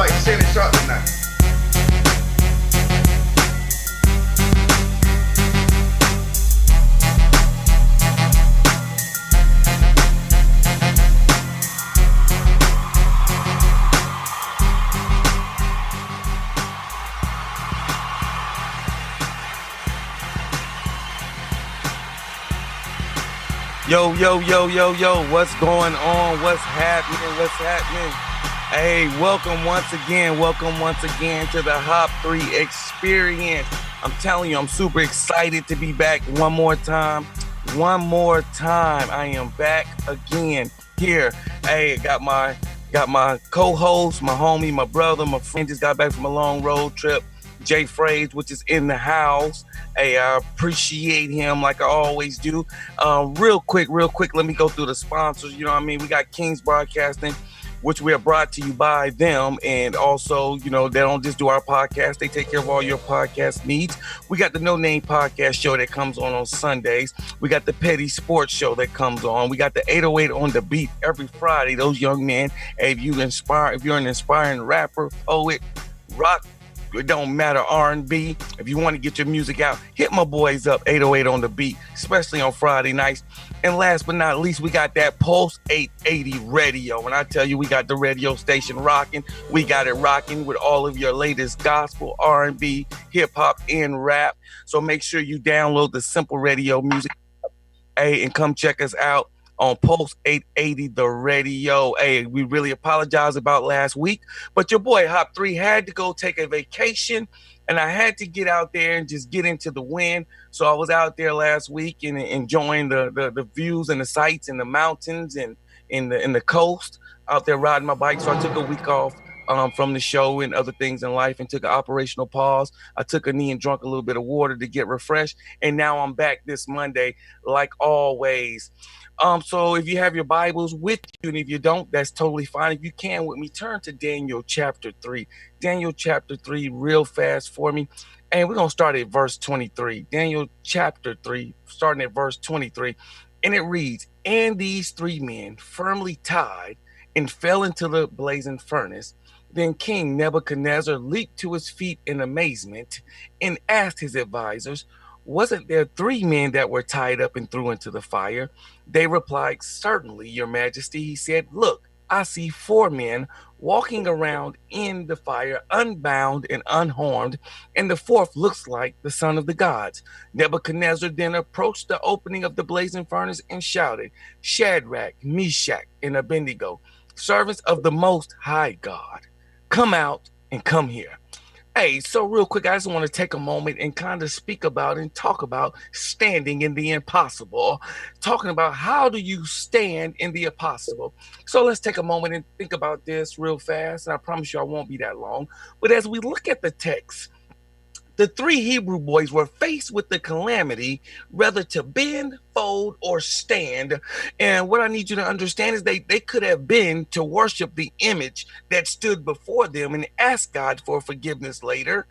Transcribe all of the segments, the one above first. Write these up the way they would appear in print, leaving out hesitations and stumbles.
like Shannon Sharp tonight. Yo, what's going on? What's happening? Hey, welcome once again to the HOP3 Experience. I'm telling you, I'm super excited to be back one more time. I am back again here. Hey, got my co-host, my homie, my brother, my friend just got back from a long road trip. Jay Fraze, which is in the house. Hey, I appreciate him like I always do. Real quick, let me go through the sponsors. You know what I mean? We got King's Broadcasting, which we are brought to you by them. And also, you know, they don't just do our podcast. They take care of all your podcast needs. We got the No Name Podcast show that comes on Sundays. We got the Petty Sports show that comes on. We got the 808 on the Beat every Friday. Those young men, hey, if you're an inspiring rapper, poet, rock, it don't matter, R&B. If you want to get your music out, hit my boys up, 808 on the Beat, especially on Friday nights. And last but not least, we got that Pulse 880 radio. And I tell you, we got the radio station rocking. We got it rocking with all of your latest gospel, R&B, hip-hop, and rap. So make sure you download the Simple Radio music, hey, and come check us out on Pulse 880, the radio. Hey, we really apologize about last week, but your boy HOP3 had to go take a vacation, and I had to get out there and just get into the wind. So I was out there last week and enjoying the views and the sights and the mountains and in the coast, out there riding my bike. So I took a week off from the show and other things in life and took an operational pause. I took a knee and drank a little bit of water to get refreshed, and now I'm back this Monday like always. So if you have your Bibles with you, and if you don't, that's totally fine. If you can with me, turn to Daniel chapter 3. Daniel chapter 3 real fast for me. And we're going to start at verse 23. Daniel chapter 3, starting at verse 23. And it reads, "And these three men firmly tied and fell into the blazing furnace. Then King Nebuchadnezzar leaped to his feet in amazement and asked his advisors, 'Wasn't there three men that were tied up and thrown into the fire?' They replied, 'Certainly, your majesty.' He said, 'Look, I see four men walking around in the fire, unbound and unharmed, and the fourth looks like the son of the gods.' Nebuchadnezzar then approached the opening of the blazing furnace and shouted, 'Shadrach, Meshach, and Abednego, servants of the Most High God, come out and come here.'" Hey, so real quick, I just want to take a moment and kind of speak about and talk about standing in the impossible, talking about how do you stand in the impossible. So let's take a moment and think about this real fast, and I promise you I won't be that long. But as we look at the text, the three Hebrew boys were faced with the calamity, whether to bend, fold, or stand. And what I need you to understand is they could have been to worship the image that stood before them and ask God for forgiveness later.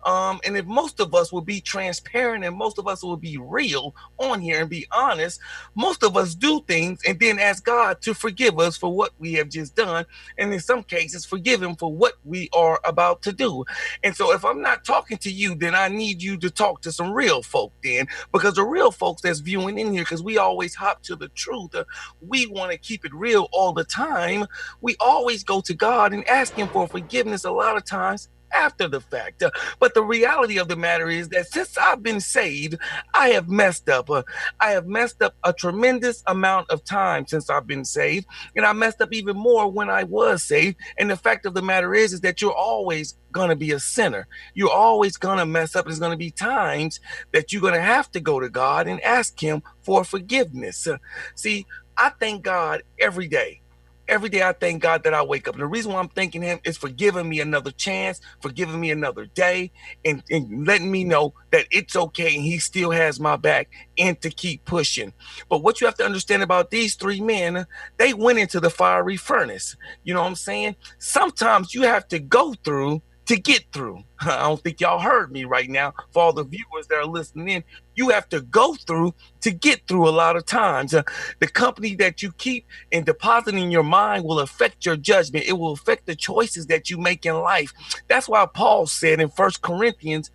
And if most of us will be transparent and most of us will be real on here and be honest, most of us do things and then ask God to forgive us for what we have just done. And in some cases, forgive him for what we are about to do. And so if I'm not talking to you, then I need you to talk to some real folk then, because the real folks that's viewing in here, because we always hop to the truth. We want to keep it real all the time. We always go to God and ask him for forgiveness a lot of times after the fact. But the reality of the matter is that since I've been saved, I have messed up. I have messed up a tremendous amount of time since I've been saved. And I messed up even more when I was saved. And the fact of the matter is that you're always going to be a sinner. You're always going to mess up. There's going to be times that you're going to have to go to God and ask him for forgiveness. See, I thank God every day. Every day I thank God that I wake up. And the reason why I'm thanking him is for giving me another chance, for giving me another day, and letting me know that it's okay and he still has my back and to keep pushing. But what you have to understand about these three men, they went into the fiery furnace. You know what I'm saying? Sometimes you have to go through to get through. I don't think y'all heard me right now. For all the viewers that are listening in, you have to go through to get through a lot of times. The company that you keep and deposit in your mind will affect your judgment. It will affect the choices that you make in life. That's why Paul said in 1 Corinthians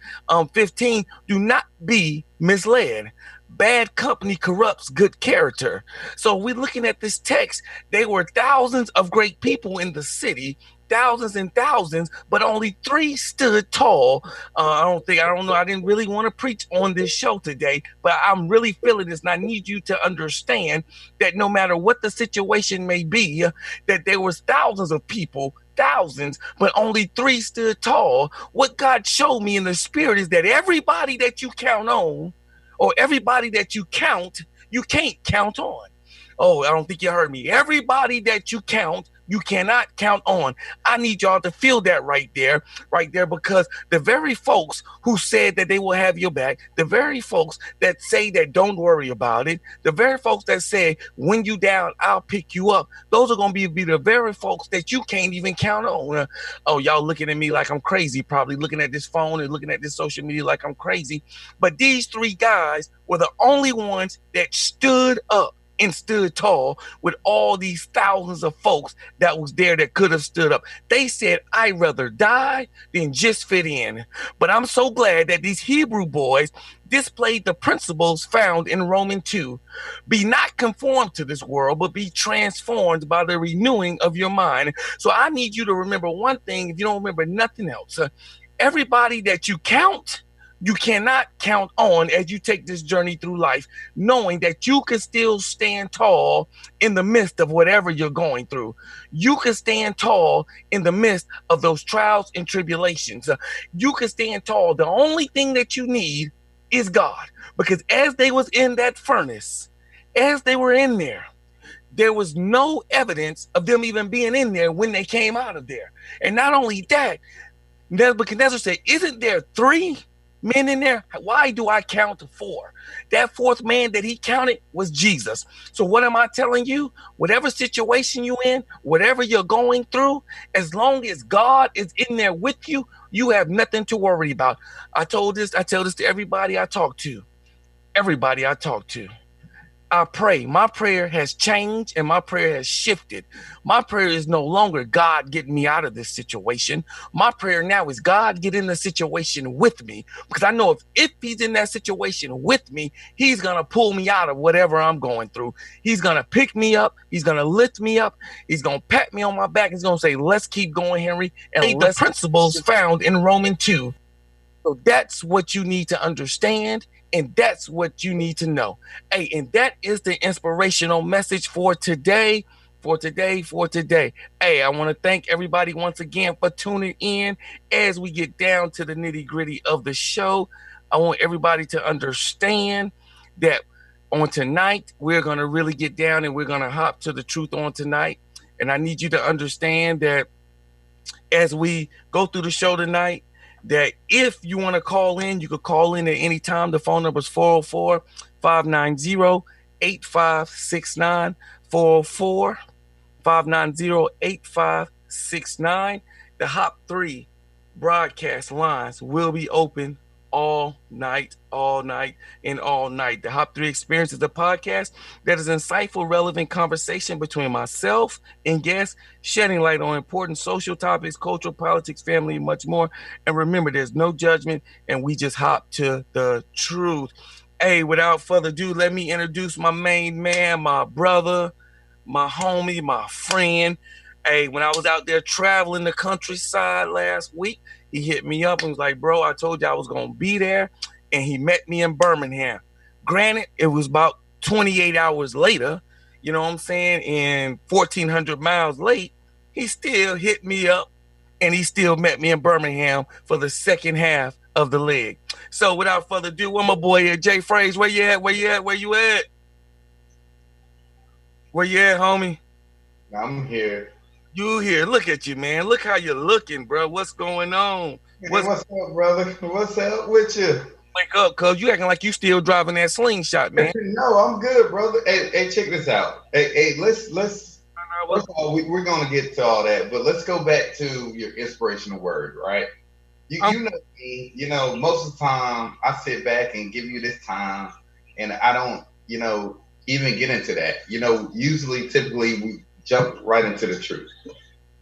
15, do not be misled. Bad company corrupts good character. So we're looking at this text. There were thousands of great people in the city, thousands and thousands, but only 3 stood tall. I don't know. I didn't really want to preach on this show today, but I'm really feeling this, and I need you to understand that no matter what the situation may be, that there was thousands of people, thousands, but only 3 stood tall. What God showed me in the spirit is that everybody that you count on, or everybody that you count, you can't count on. Oh, I don't think you heard me. Everybody that you count, you cannot count on. I need y'all to feel that right there, because the very folks who said that they will have your back, the very folks that say that don't worry about it, the very folks that say when you down, I'll pick you up, those are going to be the very folks that you can't even count on. Oh, y'all looking at me like I'm crazy, probably looking at this phone and looking at this social media like I'm crazy. But these 3 guys were the only ones that stood up and stood tall with all these thousands of folks that was there that could have stood up. They said, I'd rather die than just fit in. But I'm so glad that these Hebrew boys displayed the principles found in Romans 2. Be not conformed to this world, but be transformed by the renewing of your mind. So I need you to remember one thing, if you don't remember nothing else. Everybody that you count, you cannot count on as you take this journey through life, knowing that you can still stand tall in the midst of whatever you're going through. You can stand tall in the midst of those trials and tribulations. You can stand tall. The only thing that you need is God, because as they was in that furnace, as they were in there was no evidence of them even being in there when they came out of there. And not only that, Nebuchadnezzar said, isn't there 3 men in there? Why do I count to 4? That 4th man that he counted was Jesus. So what am I telling you? Whatever situation you're in, whatever you're going through, as long as God is in there with you, you have nothing to worry about. I tell this to everybody I talk to. I pray. My prayer has changed and my prayer has shifted. My prayer is no longer God get me out of this situation. My prayer now is God get in the situation with me, because I know if he's in that situation with me, he's going to pull me out of whatever I'm going through. He's going to pick me up. He's going to lift me up. He's going to pat me on my back. He's going to say, let's keep going, Henry. And the principles found in Romans 2. So that's what you need to understand. And that's what you need to know. Hey, and that is the inspirational message for today. Hey, I want to thank everybody once again for tuning in as we get down to the nitty-gritty of the show. I want everybody to understand that on tonight, we're going to really get down and we're going to hop to the truth on tonight. And I need you to understand that as we go through the show tonight, that if you want to call in, you could call in at any time. The phone number is 404-590-8569, 404-590-8569. The HOP3 broadcast lines will be open all night. The HOP3 Experience is a podcast that is insightful, relevant conversation between myself and guests, shedding light on important social topics, cultural, politics, family, and much more. And remember, there's no judgment, and we just hop to the truth. Hey, without further ado, let me introduce my main man, my brother, my homie, my friend. Hey, when I was out there traveling the countryside last week, he hit me up and was like, bro, I told you I was going to be there. And he met me in Birmingham. Granted, it was about 28 hours later, you know what I'm saying, and 1,400 miles late, he still hit me up and he still met me in Birmingham for the second half of the leg. So without further ado, where my boy here, Jay Frasier, where you at, homie? I'm here. You here. Look at you, man. Look how you're looking, bro. What's going on? What's up, brother? What's up with you? Wake up, cuz you acting like you still driving that slingshot, man. No, I'm good, brother. Hey, check this out. Hey, let's what? First of all, we're going to get to all that, but let's go back to your inspirational word, right? Um, You know me, most of the time I sit back and give you this time, and I don't, even get into that. Usually, typically, we jump right into the truth.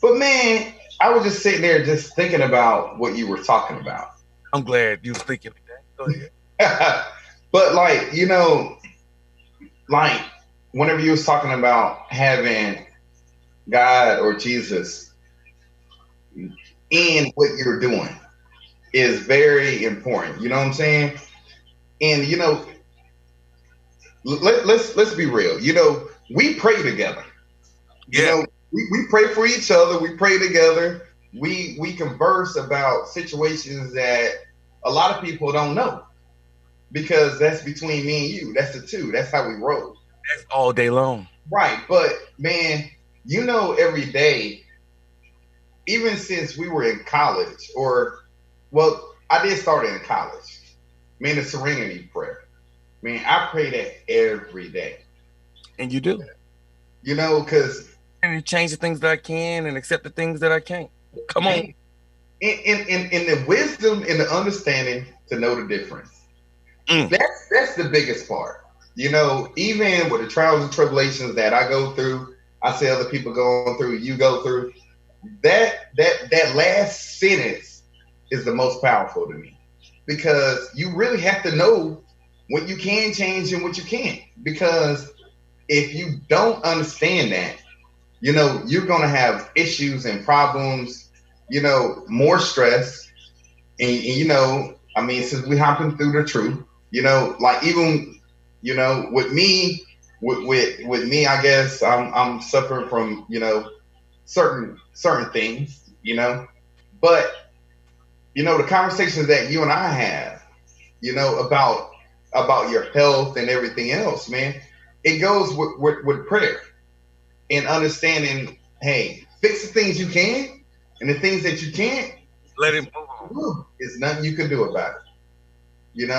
But man, I was just sitting there just thinking about what you were talking about. I'm glad you was thinking of that. Go ahead. But like, like whenever you was talking about having God or Jesus in what you're doing is very important. You know what I'm saying? And let's be real. We pray together. You Yeah, know, we pray for each other. We pray together. We converse about situations that a lot of people don't know because that's between me and you. That's the two. That's how we roll. that's all day long. Right. But man, every day, even since we were in college, or well, I did start in college. Man, the Serenity Prayer. Man, I pray that every day. And you do. Because And change the things that I can and accept the things that I can't. Come on. man, in the wisdom and the understanding to know the difference. Mm. That's the biggest part. Even with the trials and tribulations that I go through, I see other people going through, you go through. That last sentence is the most powerful to me because you really have to know what you can change and what you can't. Because if you don't understand that, you're gonna have issues and problems, more stress, and I mean, since we hopping through the truth, like even, with me, with me, I guess I'm suffering from, certain things, but the conversations that you and I have, about your health and everything else, man, it goes with prayer and understanding, hey, fix the things you can, and the things that you can't, Let it move on. there's nothing you can do about it,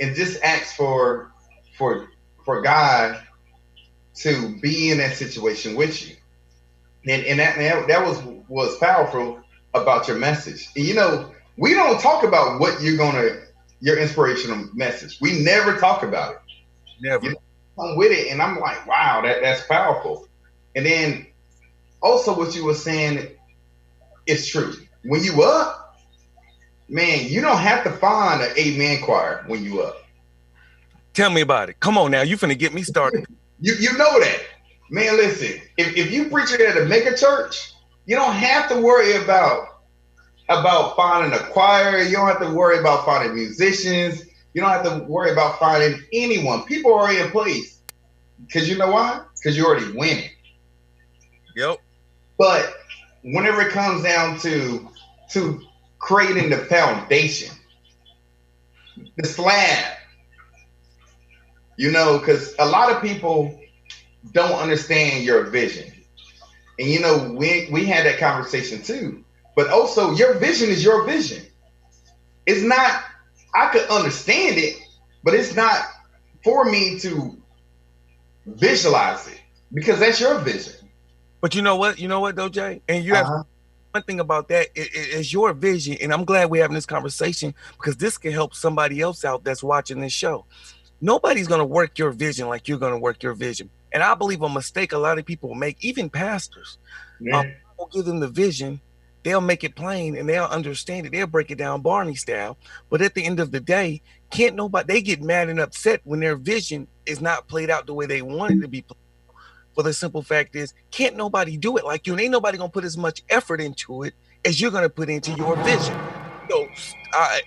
and just ask for for God to be in that situation with you, and that was powerful about your message. And we don't talk about what your inspirational message. We never talk about it. Never. Come with it, and I'm like, wow, that's powerful. And then also what you were saying is true. When you up, man, you don't have to find an amen choir when you up. Tell me about it. Come on now. You finna get me started. You know that. Man, listen, if you preach it at a mega church, you don't have to worry about finding a choir. You don't have to worry about finding musicians. You don't have to worry about finding anyone. People are already in place. Because you know why? Because you're already winning. Yep. But whenever it comes down to creating the foundation, the slab, because a lot of people don't understand your vision. And we had that conversation too. But also your vision is your vision. It's not, I could understand it, but it's not for me to visualize it because that's your vision. But you know what? You know what, though, Jay? And you have one thing about that is your vision. And I'm glad we're having this conversation because this can help somebody else out that's watching this show. Nobody's going to work your vision like you're going to work your vision. And I believe a mistake a lot of people make, even pastors, will give them the vision. They'll make it plain and they'll understand it. They'll break it down Barney style. But at the end of the day, they get mad and upset when their vision is not played out the way they want it to be played. For the simple fact is, can't nobody do it like you. And ain't nobody going to put as much effort into it as you're going to put into your vision. So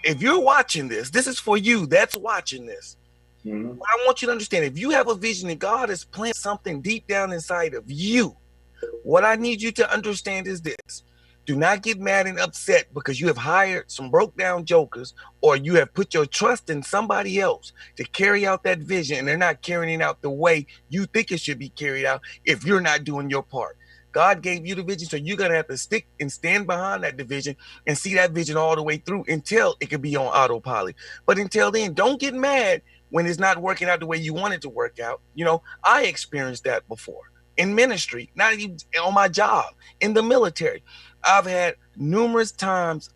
if you're watching this, this is for you that's watching this. Mm-hmm. I want you to understand, if you have a vision and God has planted something deep down inside of you, what I need you to understand is this. Do not get mad and upset because you have hired some broke down jokers or you have put your trust in somebody else to carry out that vision and they're not carrying it out the way you think it should be carried out if you're not doing your part. God gave you the vision, so you're going to have to stick and stand behind that vision and see that vision all the way through until it can be on autopilot. But until then, don't get mad when it's not working out the way you want it to work out. I experienced that before. in ministry, not even on my job, in the military. I've had numerous times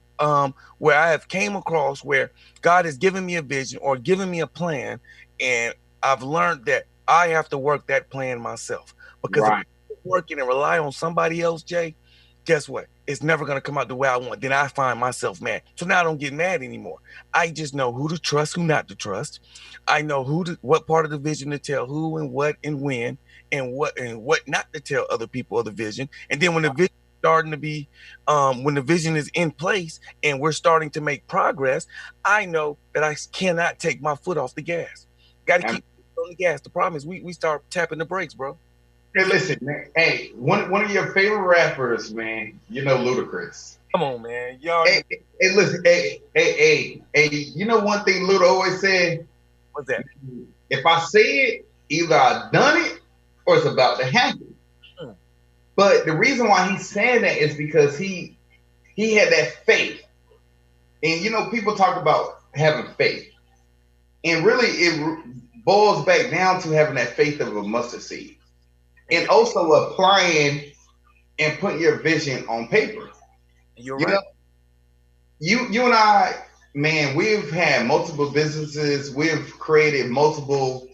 where I have came across where God has given me a vision or given me a plan, and I've learned that I have to work that plan myself. Because if Right. I work and rely on somebody else, Jay, guess what? It's never going to come out the way I want. Then I find myself mad. So now I don't get mad anymore. I just know who to trust, who not to trust. I know what part of the vision to tell who and what and when, and what not to tell other people of the vision. And then when the vision starting to be when the vision is in place and we're starting to make progress, I know that I cannot take my foot off the gas. Got to And, keep on the gas. The problem is we start tapping the brakes, bro. hey, listen, man. Hey, one of your favorite rappers, man. You know, Ludacris. Come on, man. You already Hey, hey, listen. Hey. You know one thing Luda always said? what's that? If I say it, either I've done it or it's about to happen. Hmm. But the reason why he's saying that is because he had that faith. And you know, people talk about having faith. And really it boils back down to having that faith of a mustard seed. And And also applying and putting your vision on paper. you're You right. know, you and I, man, we've had multiple businesses, we've created multiple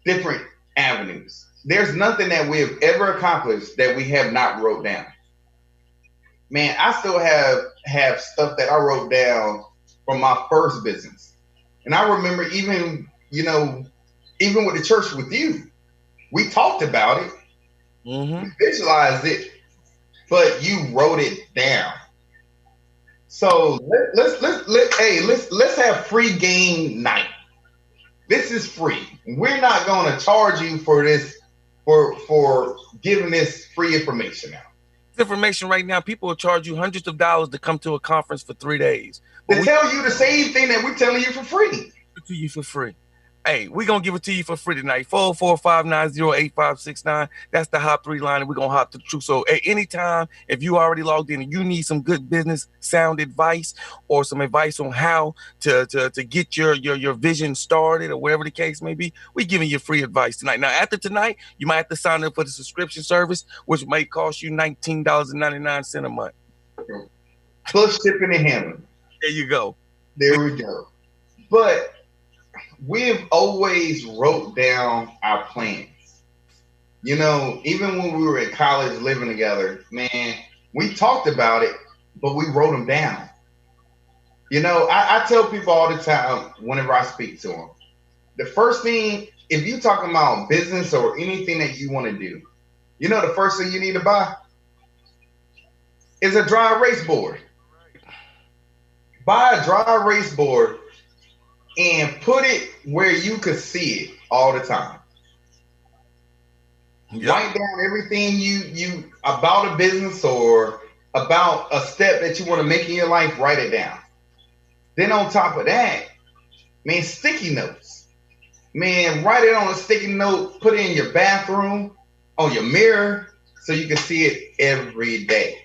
different avenues. There's nothing that we've ever accomplished that we have not wrote down. Man, I still have stuff that I wrote down from my first business. And I remember even, you know, even with the church with you, we talked about it, Mm-hmm. we visualized it, but you wrote it down. So let's have free game night. This is free. We're not going to charge you for this for giving this free information out. Information right now, people will charge you hundreds of dollars to come to a conference for 3 days, but To we tell you the same thing that we're telling you for free. give it to you for free. Hey, we're gonna give it to you for free tonight. 404-590-8569. That's the Hop 3 line, and we're gonna hop to the truth. So at any time, if you already logged in and you need some good business sound advice or some advice on how to get your vision started or whatever the case may be, we're giving you free advice tonight. Now, after tonight, you might have to sign up for the subscription service, which may cost you $19.99 a month. Plus shipping and handling. There you go. There we go. But we've always wrote down our plans. You know, even when we were in college living together, man, we talked about it, but we wrote them down. You know, I tell people all the time whenever I speak to them, the first thing, if you're talking about business or anything that you want to do, you know, the first thing you need to buy is a dry erase board. Buy a dry erase board and put it where you could see it all the time. Yep. Write down everything you about a business or about a step that you want to make in your life. Write it down. Then on top of that, man, sticky notes. Man, write it on a sticky note. Put it in your bathroom, on your mirror, so you can see it every day.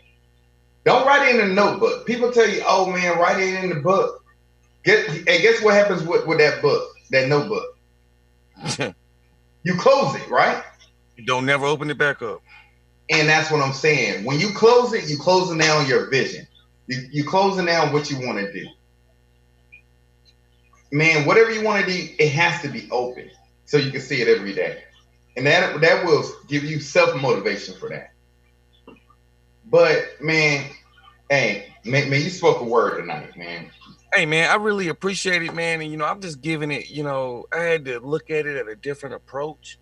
Don't write it in a notebook. People tell you, "Oh man, write it in the book." Guess what happens with that book, that notebook? You close it, right? You don't never open it back up. And that's what I'm saying. When you close it, you closing down your vision. You closing down what you want to do. Man, whatever you want to do, it has to be open so you can see it every day. And that will give you self-motivation for that. But man, hey, man, you spoke a word tonight, man. Hey man, I really appreciate it, man. And I'm just giving it, I had to look at it at a different approach.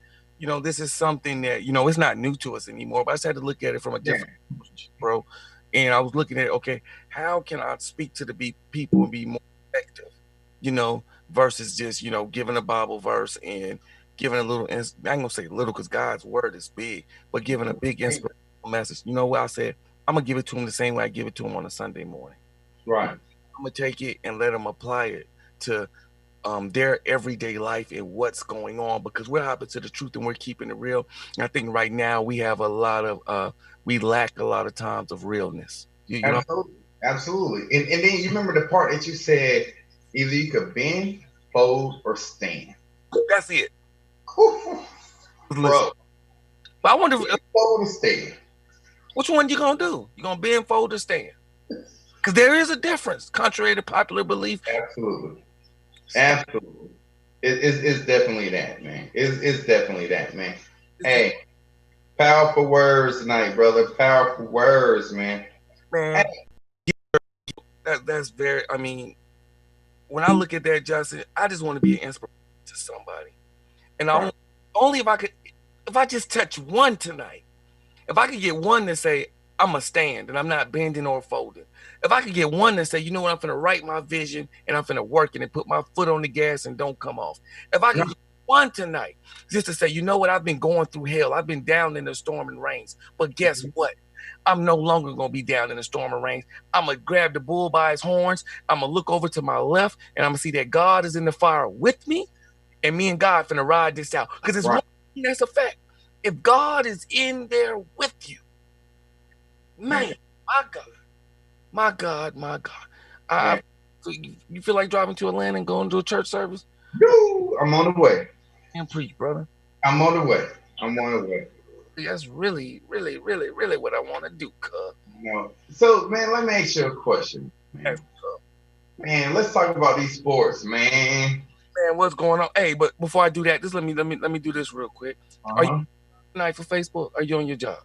This is something that, it's not new to us anymore, but I just had to look at it from a Yeah. different approach, bro. And I was looking at, okay, how can I speak to the people and be more effective, versus just, giving a Bible verse and giving a little, I ain't gonna say little because God's word is big, but giving a big inspirational message. You know what I said? I'm gonna give it to them the same way I give it to them on a Sunday morning. Right. I'm gonna take it and let them apply it to their everyday life and what's going on, because we're hopping to the truth and we're keeping it real. And I think right now we have a lot of we lack a lot of times of realness. You know, Absolutely. Absolutely. And then you remember the part that you said either you could bend, fold, or stand. that's it. Bro. Listen, But I wonder Fold or stand. which one you gonna do? You gonna bend, fold, or stand? Because there is a difference, contrary to popular belief. Absolutely. Absolutely. It's definitely that, man. It's definitely that, man. Hey, powerful words tonight, brother. Powerful words, man. Man, that's very. I mean, when I look at that, Justin, I just want to be an inspiration to somebody, and I only if I could, if I just touch one tonight, if I could get one to say I'm a stand and I'm not bending or folding. If I could get one to say, you know what, I'm finna write my vision and I'm finna work it and put my foot on the gas and don't come off. If I could get one tonight, just to say, you know what, I've been going through hell. I've been down in the storm and rains. But guess what? I'm no longer gonna be down in the storm and rains. I'm gonna grab the bull by his horns. I'm gonna look over to my left and I'm gonna see that God is in the fire with me, and me and God finna ride this out. Because it's one thing that's a fact. If God is in there with you, man, my God. So you feel like driving to Atlanta and going to a church service? I'm on the way. And preach, brother. I'm on the way. That's really, really, really, really what I want to do, cuz. So, man, let me ask you a question. Man, let's talk about these sports, man. Man, what's going on? Hey, but before I do that, just let me do this real quick. Are you tonight for Facebook? Are you on your job?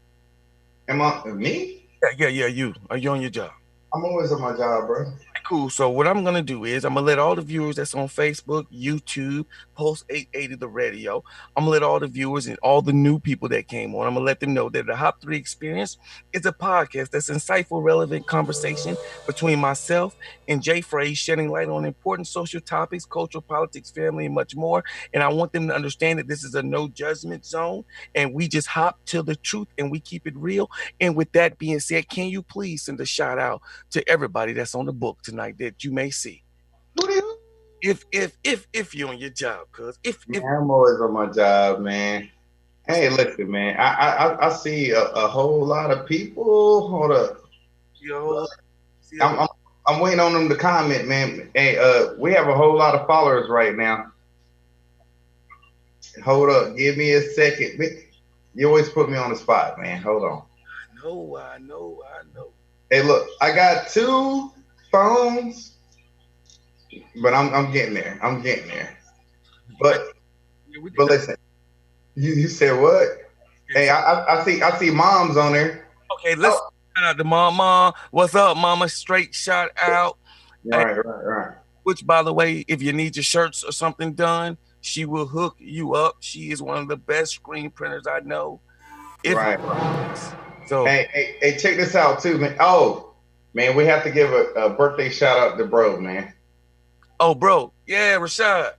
Am I me? Yeah, you. Are you on your job? I'm always on my job, bro. Cool. So what I'm gonna do is I'm gonna let all the viewers that's on Facebook, YouTube, Post 880 the radio. I'm gonna let all the viewers and all the new people that came on. I'm gonna let them know that the HOP3 Experience is a podcast that's insightful, relevant conversation between myself and Jay Frasier, shedding light on important social topics, cultural, politics, family, and much more. And I want them to understand that this is a no judgment zone, and we just hop to the truth and we keep it real. And with that being said, can you please send a shout out to everybody that's on the book tonight that you may see? If you're on your job, cuz I'm always on my job, man. Hey, listen, man. I see a whole lot of people. Hold up. I'm waiting on them to comment, man. Hey, we have a whole lot of followers right now. Hold up, give me a second. You always put me on the spot, man. Hold on. I know. Hey, look, I got 2 phones, but I'm getting there. But listen, you said what? Hey, I see moms on there. Okay, let's shout out to Mama. What's up, Mama? Straight shout out. Right. Which, by the way, if you need your shirts or something done, she will hook you up. She is one of the best screen printers I know. Right. So hey, check this out too, man. Oh, man, we have to give a birthday shout out to bro, man. Oh, bro. Yeah, Rashad.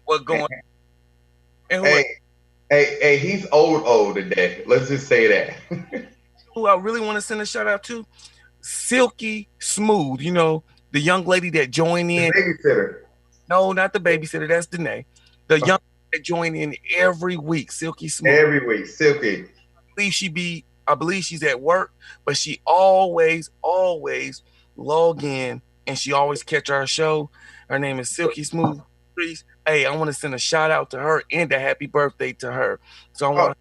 What's going on? Hey, he's old today. Let's just say that. Who I really want to send a shout out to? Silky Smooth. You know, the young lady that joined in. The babysitter. No, not the babysitter. That's Danae. The young lady that joined in every week. Silky Smooth. Every week. Silky. I believe she's at work, but she always log in and she always catch our show. Her name is Silky Smooth. Hey, I want to send a shout out to her and a happy birthday to her. So I want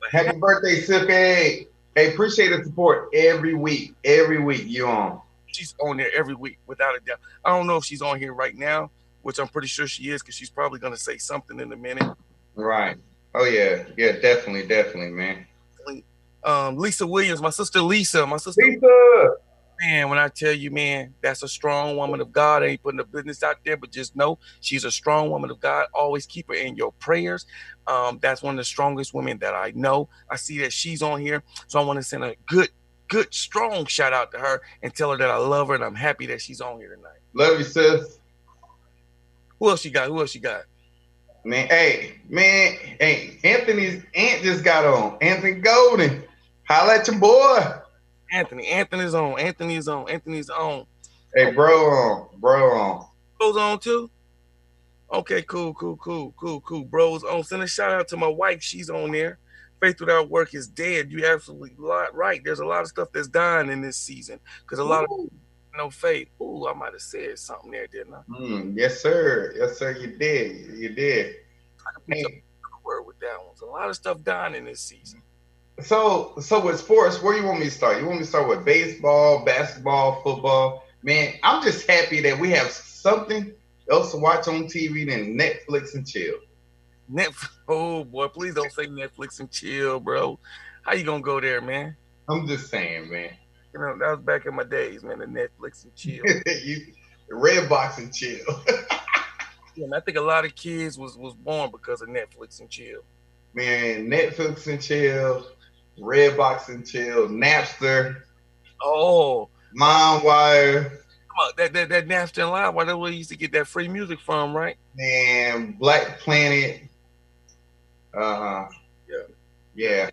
to happy birthday, Silky. Hey, appreciate the support every week. Every week you on. She's on there every week, without a doubt. I don't know if she's on here right now, which I'm pretty sure she is, because she's probably gonna say something in a minute. Right. Oh yeah, definitely, man. Lisa Williams, my sister Lisa. Man, when I tell you, man, that's a strong woman of God. I ain't putting the business out there, but just know she's a strong woman of God. Always keep her in your prayers. That's one of the strongest women that I know. I see that she's on here, so I want to send a good, strong shout out to her and tell her that I love her and I'm happy that she's on here tonight. Love you, sis. Who else you got? Man, Anthony's aunt just got on. Anthony Golden. Holla at your boy. Anthony's on. Hey, bro on. Bro's on too? Okay, cool. Bro's on. Send a shout out to my wife. She's on there. Faith without work is dead. You're absolutely right. There's a lot of stuff that's dying in this season because a lot of no faith. Ooh, I might have said something there, didn't I? Yes, sir. You did. I can pick up a word with that one. A lot of stuff dying in this season. So with sports, where you want me to start? You want me to start with baseball, basketball, football? Man, I'm just happy that we have something else to watch on TV than Netflix and chill. Netflix. Oh boy, please don't say Netflix and chill, bro. How you gonna go there, man? I'm just saying, man. You know, that was back in my days, man. The Netflix and chill. You red box and chill. Yeah, and I think a lot of kids was born because of Netflix and chill. Man, Netflix and chill, Redbox and chill, Napster, Oh, LimeWire, come on, that Napster and Live, why that's where you used to get that free music from, right? and Black Planet. Uh, Yeah. yeah.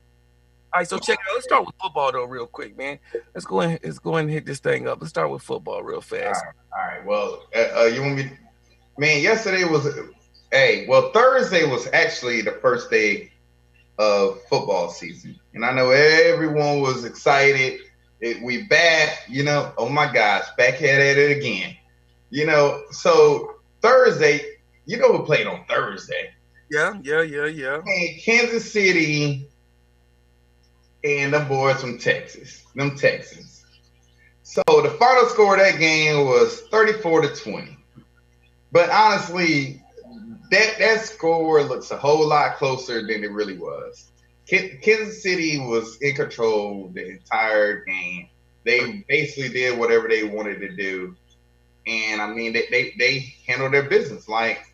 All right, so check it out. Let's start with football though, real quick, man. Let's go ahead and hit this thing up. Let's start with football real fast. All right. Well, you want me? Man, yesterday was. Hey, well, Thursday was actually the first day of football season, and I know everyone was excited. We back, oh my gosh, back at it again. So Thursday, who played on Thursday? Yeah. Man, Kansas City and the boys from Texas, them Texans. So the final score of that game was 34-20. But honestly, that score looks a whole lot closer than it really was. Kansas City was in control the entire game. They basically did whatever they wanted to do, and I mean they handled their business like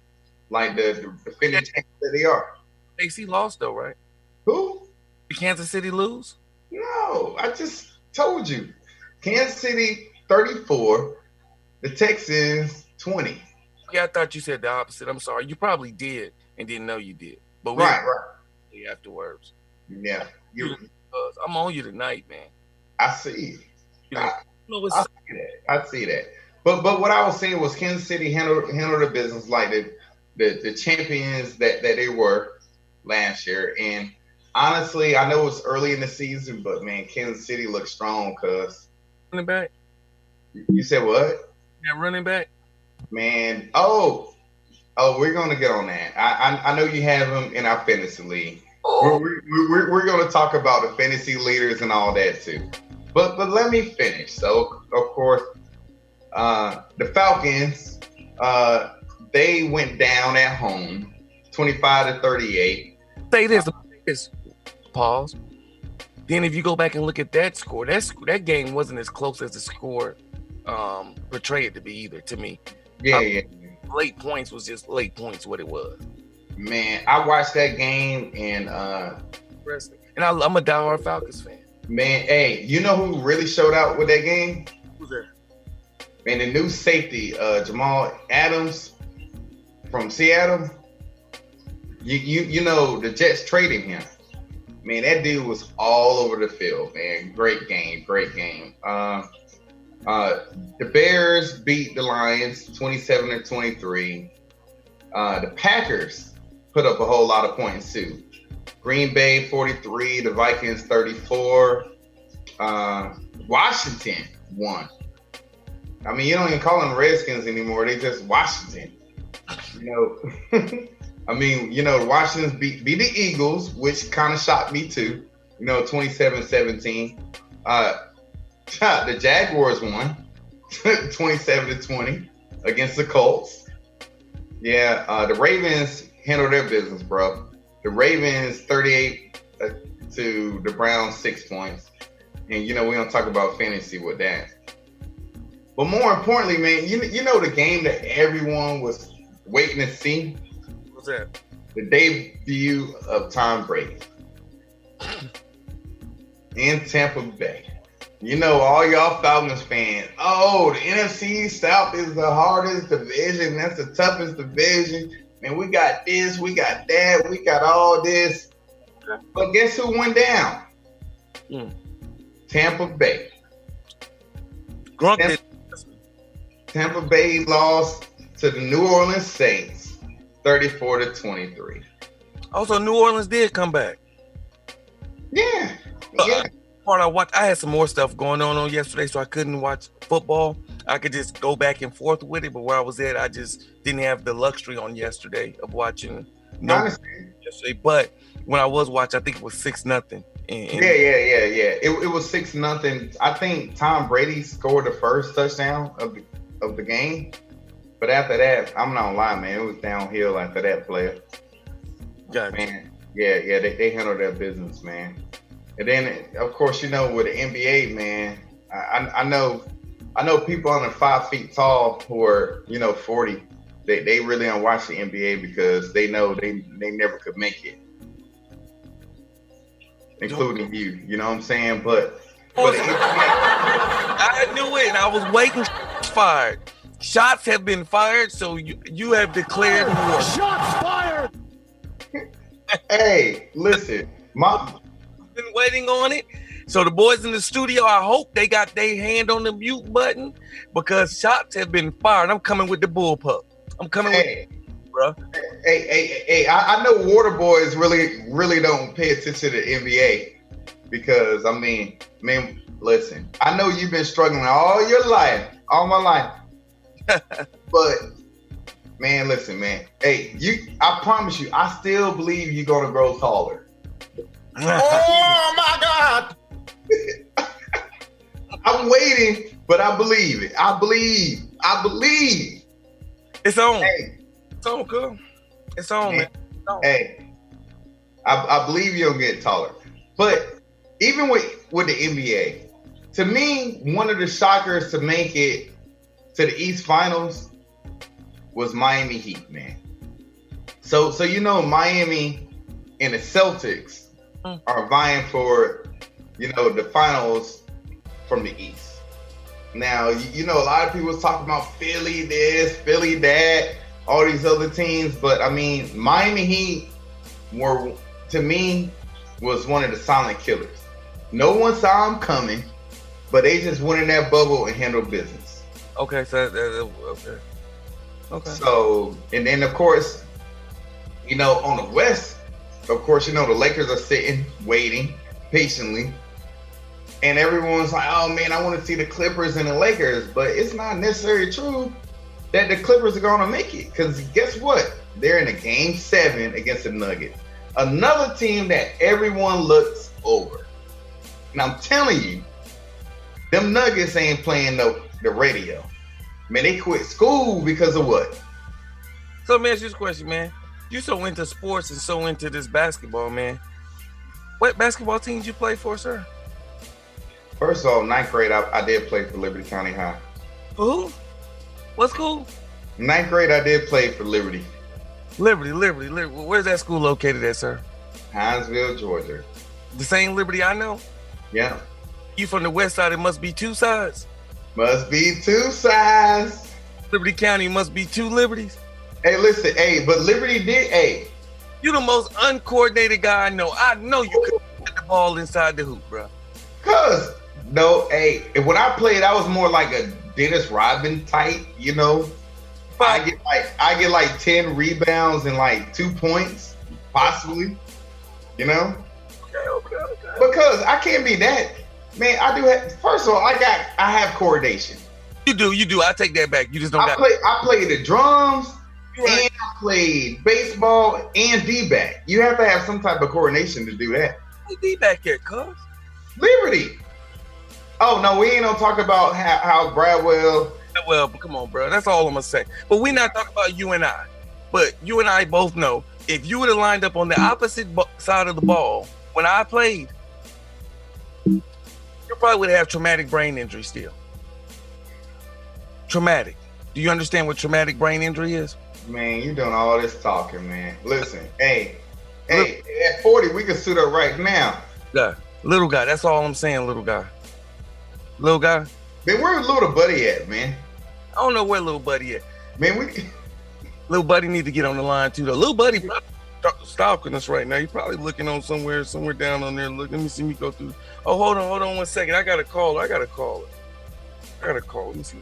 the defending champs that they are. KC lost though, right? Who? Did Kansas City lose? No, I just told you. Kansas City 34, the Texans 20. Yeah, I thought you said the opposite. I'm sorry. You probably did and didn't know you did. But Right. Afterwards. Yeah. I'm on you tonight, man. I see. I see that. But what I was saying was Kansas City handled the business like the champions that they were last year. And honestly, I know it was early in the season, but man, Kansas City looked strong. Cause running back. You said what? Yeah, running back. Man, oh, we're gonna get on that. I know you have him in our fantasy league. Oh. We're gonna talk about the fantasy leaders and all that too. But let me finish. So of course, the Falcons, they went down at home, 25-38. Say this. Pause. Then if you go back and look at that score, that game wasn't as close as the score portrayed it to be either to me. Yeah. Late points was just late points what it was. Man, I watched that game and I'm a diehard Falcons fan. Man, hey, you know who really showed out with that game? Who's there? Man, the new safety, Jamal Adams from Seattle. You know the Jets traded him. Man, that dude was all over the field, man. Great game. The Bears beat the Lions 27-23. The Packers put up a whole lot of points too. Green Bay 43, the Vikings 34. Washington won. I mean, you don't even call them Redskins anymore. They just Washington. I mean, Washington beat the Eagles, which kind of shocked me too. 27-17. The Jaguars won 27-20 against the Colts. Yeah, the Ravens handled their business, bro. The Ravens 38 to the Browns 6 points. And we don't talk about fantasy with that. But more importantly, man, you know the game that everyone was waiting to see? What's that? The debut of Tom Brady in Tampa Bay. All y'all Falcons fans, the NFC South is the hardest division. That's the toughest division. Man, we got this, we got that, we got all this. But guess who went down? Tampa Bay. Tampa Bay lost to the New Orleans Saints 34-23. Also, New Orleans did come back. Yeah. Part I watched, I had some more stuff going on yesterday, so I couldn't watch football. I could just go back and forth with it, but where I was at, I just didn't have the luxury on yesterday of watching. Yesterday. yesterday, but when I was watching, I think it was 6-0. Yeah. It was 6-0. I think Tom Brady scored the first touchdown of the game. But after that, I'm not gonna lie, man, it was downhill after that player. Gotcha. Man, yeah, they handled their business, man. And then, of course, with the NBA, man, I know people under 5 feet tall who are 40. They really don't watch the NBA because they know they never could make it, including you. You know what I'm saying? But I knew it, and I was waiting. Fired. Shots have been fired, so you have declared war. Shots fired. Hey, listen, been waiting on it. So the boys in the studio, I hope they got their hand on the mute button because shots have been fired. I'm coming with the bullpup. I'm coming with bro. Hey, I know water boys really don't pay attention to the NBA because listen, I know you've been struggling all your life, all my life. But man, listen, man. Hey, I promise you, I still believe you're gonna grow taller. Oh my God! I'm waiting, but I believe it. I believe. It's on. Hey. It's on, cool. It's on, man. It's on. Hey, I believe you'll get taller. But even with the NBA, to me, one of the shockers to make it to the East Finals was Miami Heat, man. So Miami and the Celtics are vying for, the finals from the East. Now, a lot of people was talking about Philly this, Philly that, all these other teams, but Miami Heat to me, was one of the silent killers. No one saw them coming, but they just went in that bubble and handled business. Okay, so okay. So, and then of course, on the West, of course, the Lakers are sitting, waiting patiently, and everyone's like, "Oh man, I want to see the Clippers and the Lakers," but it's not necessarily true that the Clippers are going to make it because guess what? They're in a game 7 against the Nuggets, another team that everyone looks over. And I'm telling you, them Nuggets ain't playing the radio. Man, they quit school because of what? So let me ask you this question, man. You so into sports and so into this basketball, man. What basketball teams you play for, sir? First of all, 9th grade, I did play for Liberty County High. Who? What school? 9th grade, I did play for Liberty. Liberty. Where's that school located at, sir? Hinesville, Georgia. The same Liberty I know? Yeah. You from the west side, it must be 2 sides. Must be 2 sides. Liberty County must be 2 liberties. Hey, listen, but Liberty did, You the most uncoordinated guy I know. I know you could get the ball inside the hoop, bro. When I played, I was more like a Dennis Rodman type, I get like 10 rebounds and like 2 points, possibly, Okay. Because I can't be that. Man, I do have, first of all, I have coordination. You do. I take that back. You just don't I play the drums, right. And I played baseball and D-back. You have to have some type of coordination to do that. Who D-back at, cuz? Liberty. Oh, no, we ain't gonna talk about how Bradwell. Well, come on, bro. That's all I'm gonna say. But we're not talking about you and I. But you and I both know if you would have lined up on the opposite side of the ball when I played, you probably would have traumatic brain injury still. Traumatic. Do you understand what traumatic brain injury is? Man, you doing all this talking, man. Listen, hey, at 40, we can suit up right now. Yeah, little guy. That's all I'm saying, little guy. Little guy. Man, where's little buddy at, man? I don't know where little buddy at. Man, little buddy need to get on the line too, though. Little buddy probably stalking us right now. He's probably looking on somewhere down on there. Look, let me see me go through. Oh, hold on 1 second. I got a call. Let me see.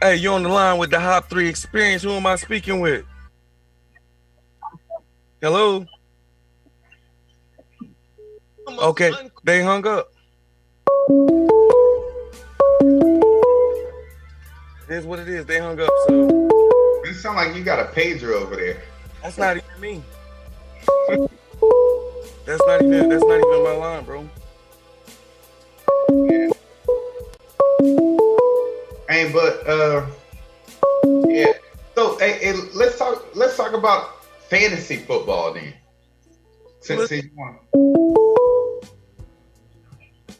Hey, you on the line with the HOP3 Experience. Who am I speaking with? Hello? Okay, they hung up. It is what it is. They hung up, so. It sounds like you got a pager over there. That's not even me. That's not even my line, bro. Yeah. Hey, but yeah. So hey, let's talk about fantasy football then. Since you want.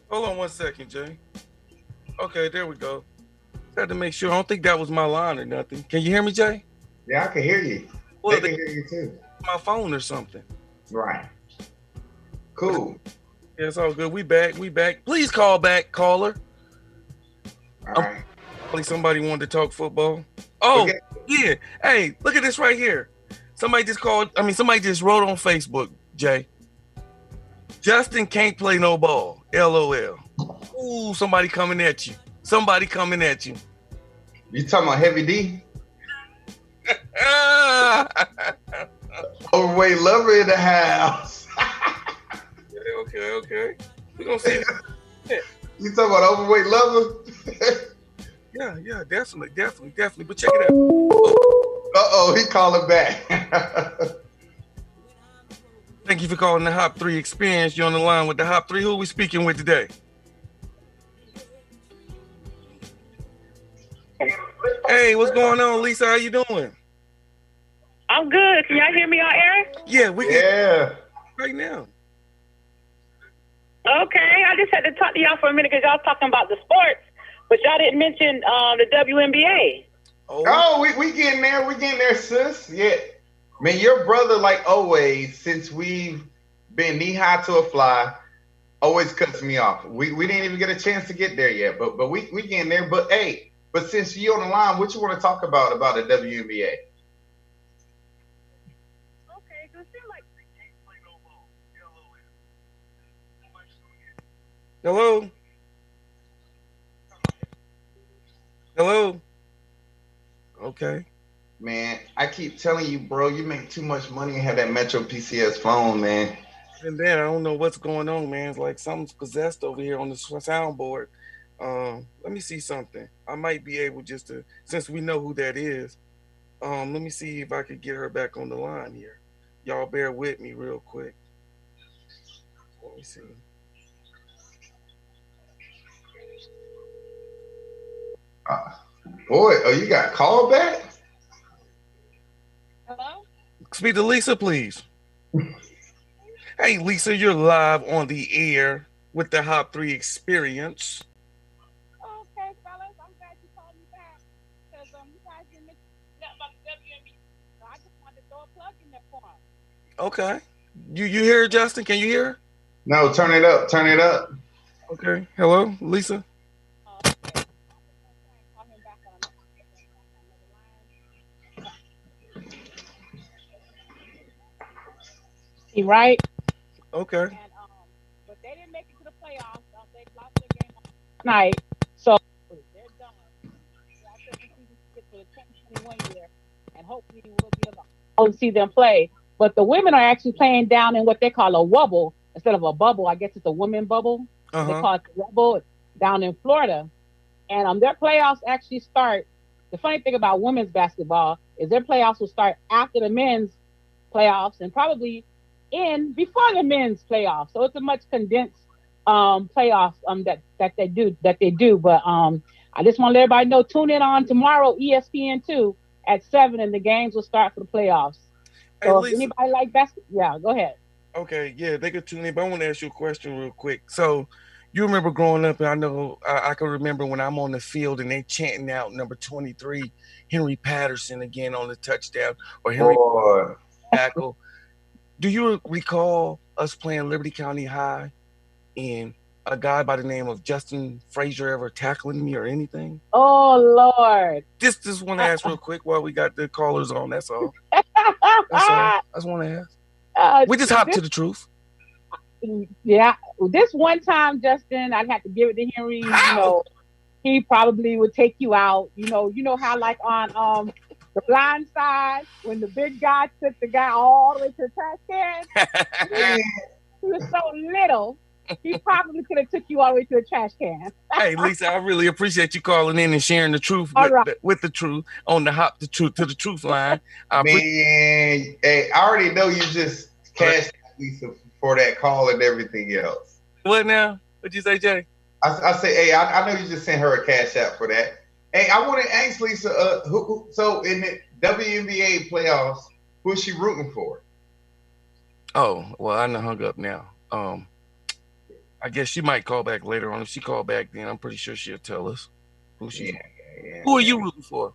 Hold on 1 second, Jay. Okay, there we go. Had to make sure. I don't think that was my line or nothing. Can you hear me, Jay? Yeah, I can hear you. Well, they can hear you too. My phone or something. Right. Cool. Yeah, it's all good. We back. Please call back, caller. All right. Probably somebody wanted to talk football. Oh, yeah. Hey, look at this right here. Somebody just wrote on Facebook, Jay. Justin can't play no ball. LOL. Ooh, somebody coming at you. You talking about Heavy D? Overweight lover in the house. Okay. We're gonna see. You talking about overweight lover? Yeah, definitely. But check it out. He calling back. Thank you for calling the HOP3 Experience. You're on the line with the HOP3. Who are we speaking with today? Hey, what's going on, Lisa? How you doing? I'm good. Can y'all hear me on air? Yeah, we can. Yeah. Right now. Okay, I just had to talk to y'all for a minute because y'all talking about the sports, but y'all didn't mention the WNBA. Oh, we getting there. We getting there, sis. Yeah. Man, your brother, like always, since we've been knee high to a fly, always cuts me off. We didn't even get a chance to get there yet, but we getting there. But hey, since you on the line, what you want to talk about the WNBA? Okay, so it seems like Hello. Okay. Man, I keep telling you, bro, you make too much money and have that Metro PCS phone, man. And then I don't know what's going on, man. It's like something's possessed over here on the soundboard. Let me see something. I might be able just to, since we know who that is. Let me see if I could get her back on the line here. Y'all bear with me real quick. Let me see. Boy, you got called back? hello? Speak to Lisa, please. Hey, Lisa, you're live on the air with the HOP3 Experience. Okay, fellas, I'm glad you called me back because you guys didn't mention nothing about the WNBA. So I just wanted to throw a plug in there for them. Okay. You hear her, Justin? Can you hear her? No, turn it up. Turn it up. Okay. Hello, Lisa? Okay. Call him back on another line. Right? Okay. And, but they didn't make it to the playoffs. They lost their game tonight, so they're done. After the season get to the 2021 year, and hopefully we'll be able to see them play. But the women are actually playing down in what they call a wubble instead of a bubble. I guess it's a women bubble. They call it the wubble down in Florida, and their playoffs actually start. The funny thing about women's basketball is their playoffs will start after the men's playoffs and probably before the men's playoffs. So it's a much condensed playoffs that they do. But I just want to let everybody know, tune in on tomorrow, ESPN2 at 7, and the games will start for the playoffs. So hey, if anybody like basketball, yeah, go ahead. Okay, yeah, they could tune in, but I want to ask you a question real quick. So you remember growing up, and I know I can remember when I'm on the field and they chanting out number 23, Henry Patterson again on the touchdown, or Henry tackle. Do you recall us playing Liberty County High and a guy by the name of Justin Frasier ever tackling me or anything? Oh, Lord. Just want to ask real quick while we got the callers on. That's all. That's all. I just want to ask. We just hop to the truth. Yeah. This one time, Justin, I'd have to give it to Henry. You know, he probably would take you out. You know how like on The Blind Side, when the big guy took the guy all the way to the trash can. He was so little, He probably could have took you all the way to the trash can. Hey, Lisa, I really appreciate you calling in and sharing the truth All right. with the truth on the hop the truth to the truth line. Man, hey, I already know you just cashed out Lisa for that call and everything else. What now? What'd you say, Jay? I say, hey, I know you just sent her a cash out for that. Hey, I want to ask Lisa, so in the WNBA playoffs, who's she rooting for? Oh, well, I done hung up now. I guess she might call back later on. If she called back then, I'm pretty sure she'll tell us who she's. Who are you rooting for?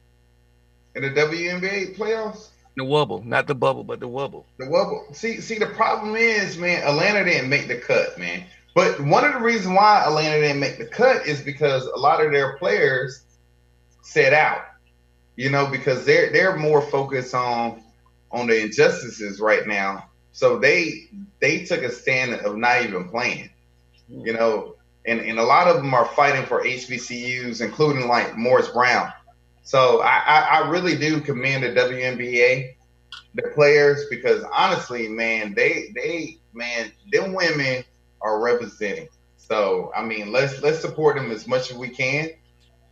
In the WNBA playoffs? The wubble, not the bubble, but the wubble. The wubble. See, the problem is, man, Atlanta didn't make the cut, man. But one of the reasons why Atlanta didn't make the cut is because a lot of their players set out. You know, because they're more focused on the injustices right now. So they took a stand of not even playing. You know, and a lot of them are fighting for HBCUs, including like Morris Brown. So I really do commend the WNBA, the players, because honestly, man, them women are representing. So I mean, let's support them as much as we can,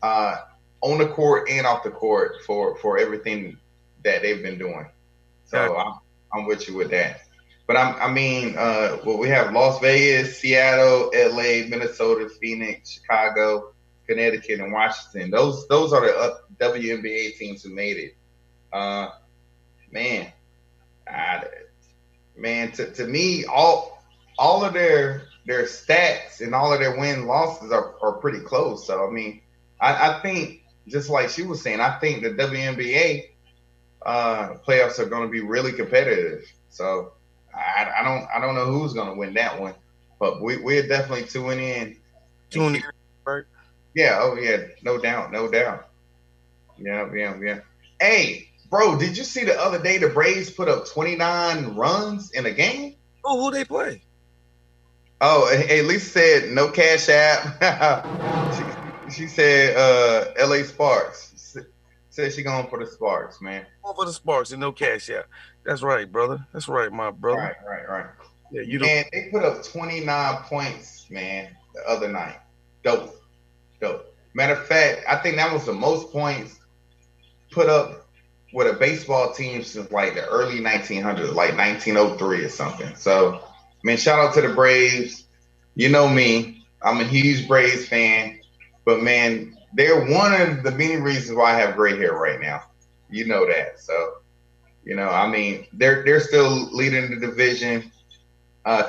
on the court and off the court for everything that they've been doing. So I'm with you with that. But we have Las Vegas, Seattle, LA, Minnesota, Phoenix, Chicago, Connecticut, and Washington. Those are the WNBA teams who made it. To me, all of their stats and all of their win losses are pretty close. So I mean, I think just like she was saying, I think the WNBA playoffs are going to be really competitive. So. I don't know who's gonna win that one, but we're definitely tuning in. Right? Yeah. Oh yeah. No doubt. Yeah. Hey, bro, did you see the other day the Braves put up 29 runs in a game? Oh, who they play? Oh, hey, Lisa said no cash app. she said LA Sparks. Said she going for the Sparks, man. Going for the Sparks and no cash app. That's right, brother. That's right, my brother. Right. Yeah, man, they put up 29 points, man, the other night. Dope. Matter of fact, I think that was the most points put up with a baseball team since like the early 1900s, like 1903 or something. So, man, shout out to the Braves. You know me, I'm a huge Braves fan, but man, they're one of the many reasons why I have gray hair right now. You know that, so. You know, I mean, they're still leading the division.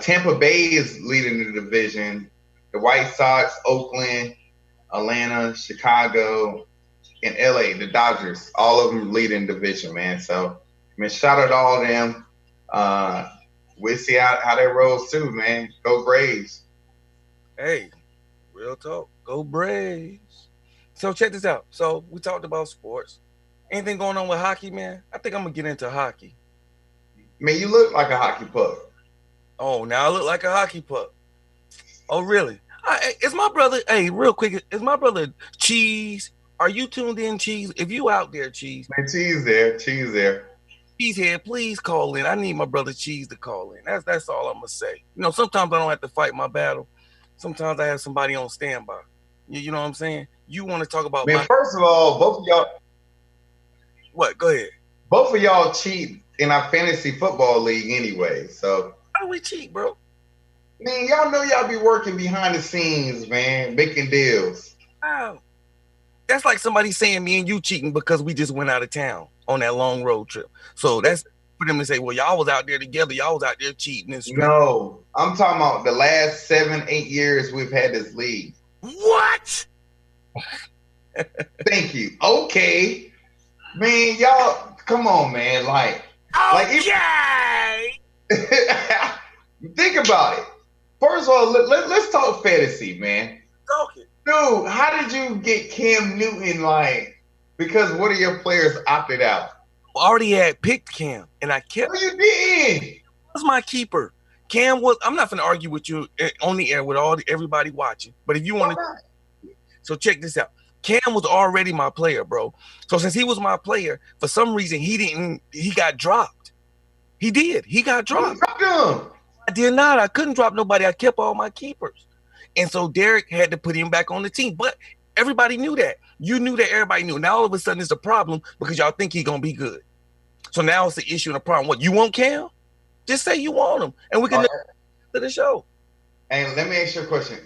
Tampa Bay is leading the division. The White Sox, Oakland, Atlanta, Chicago, and LA, the Dodgers, all of them leading the division, man. So, man, shout out to all of them. We'll see how that rolls too, man. Go Braves. Hey, real talk. Go Braves. So check this out. So we talked about sports. Anything going on with hockey, man? I think I'm gonna get into hockey. Man, you look like a hockey puck. Oh, now I look like a hockey puck. Oh, really? Is my brother? Hey, real quick, is my brother Cheese? Are you tuned in, Cheese? If you out there, Cheese. Man, Cheese there. Cheesehead, please call in. I need my brother Cheese to call in. That's all I'm gonna say. You know, sometimes I don't have to fight my battle. Sometimes I have somebody on standby. You know what I'm saying? You want to talk about? Man, first of all, both of y'all. What? Go ahead. Both of y'all cheat in our fantasy football league anyway. So how do we cheat, bro? Man, y'all know y'all be working behind the scenes, man, making deals. Wow. That's like somebody saying me and you cheating because we just went out of town on that long road trip. So that's for them to say, well, y'all was out there together. Y'all was out there cheating. And no, I'm talking about the last 7-8 years we've had this league. What? Thank you. Okay. Man, y'all, come on, man. Okay. Think about it. First of all, let's talk fantasy, man. Talking. Dude, how did you get Cam Newton, because one of your players opted out? I already had picked Cam, and I kept. No, you didn't. That's my keeper. Cam was. I'm not going to argue with you on the air with everybody watching. But if you want to, so check this out. Cam was already my player, bro. So since he was my player, for some reason he got dropped. He did. He got dropped. You dropped him. I did not. I couldn't drop nobody. I kept all my keepers. And so Derek had to put him back on the team. But everybody knew that. You knew that, everybody knew. Now all of a sudden it's a problem because y'all think he's going to be good. So now it's the issue and a problem. What, you want Cam? Just say you want him. And we can to the show. And let me ask you a question.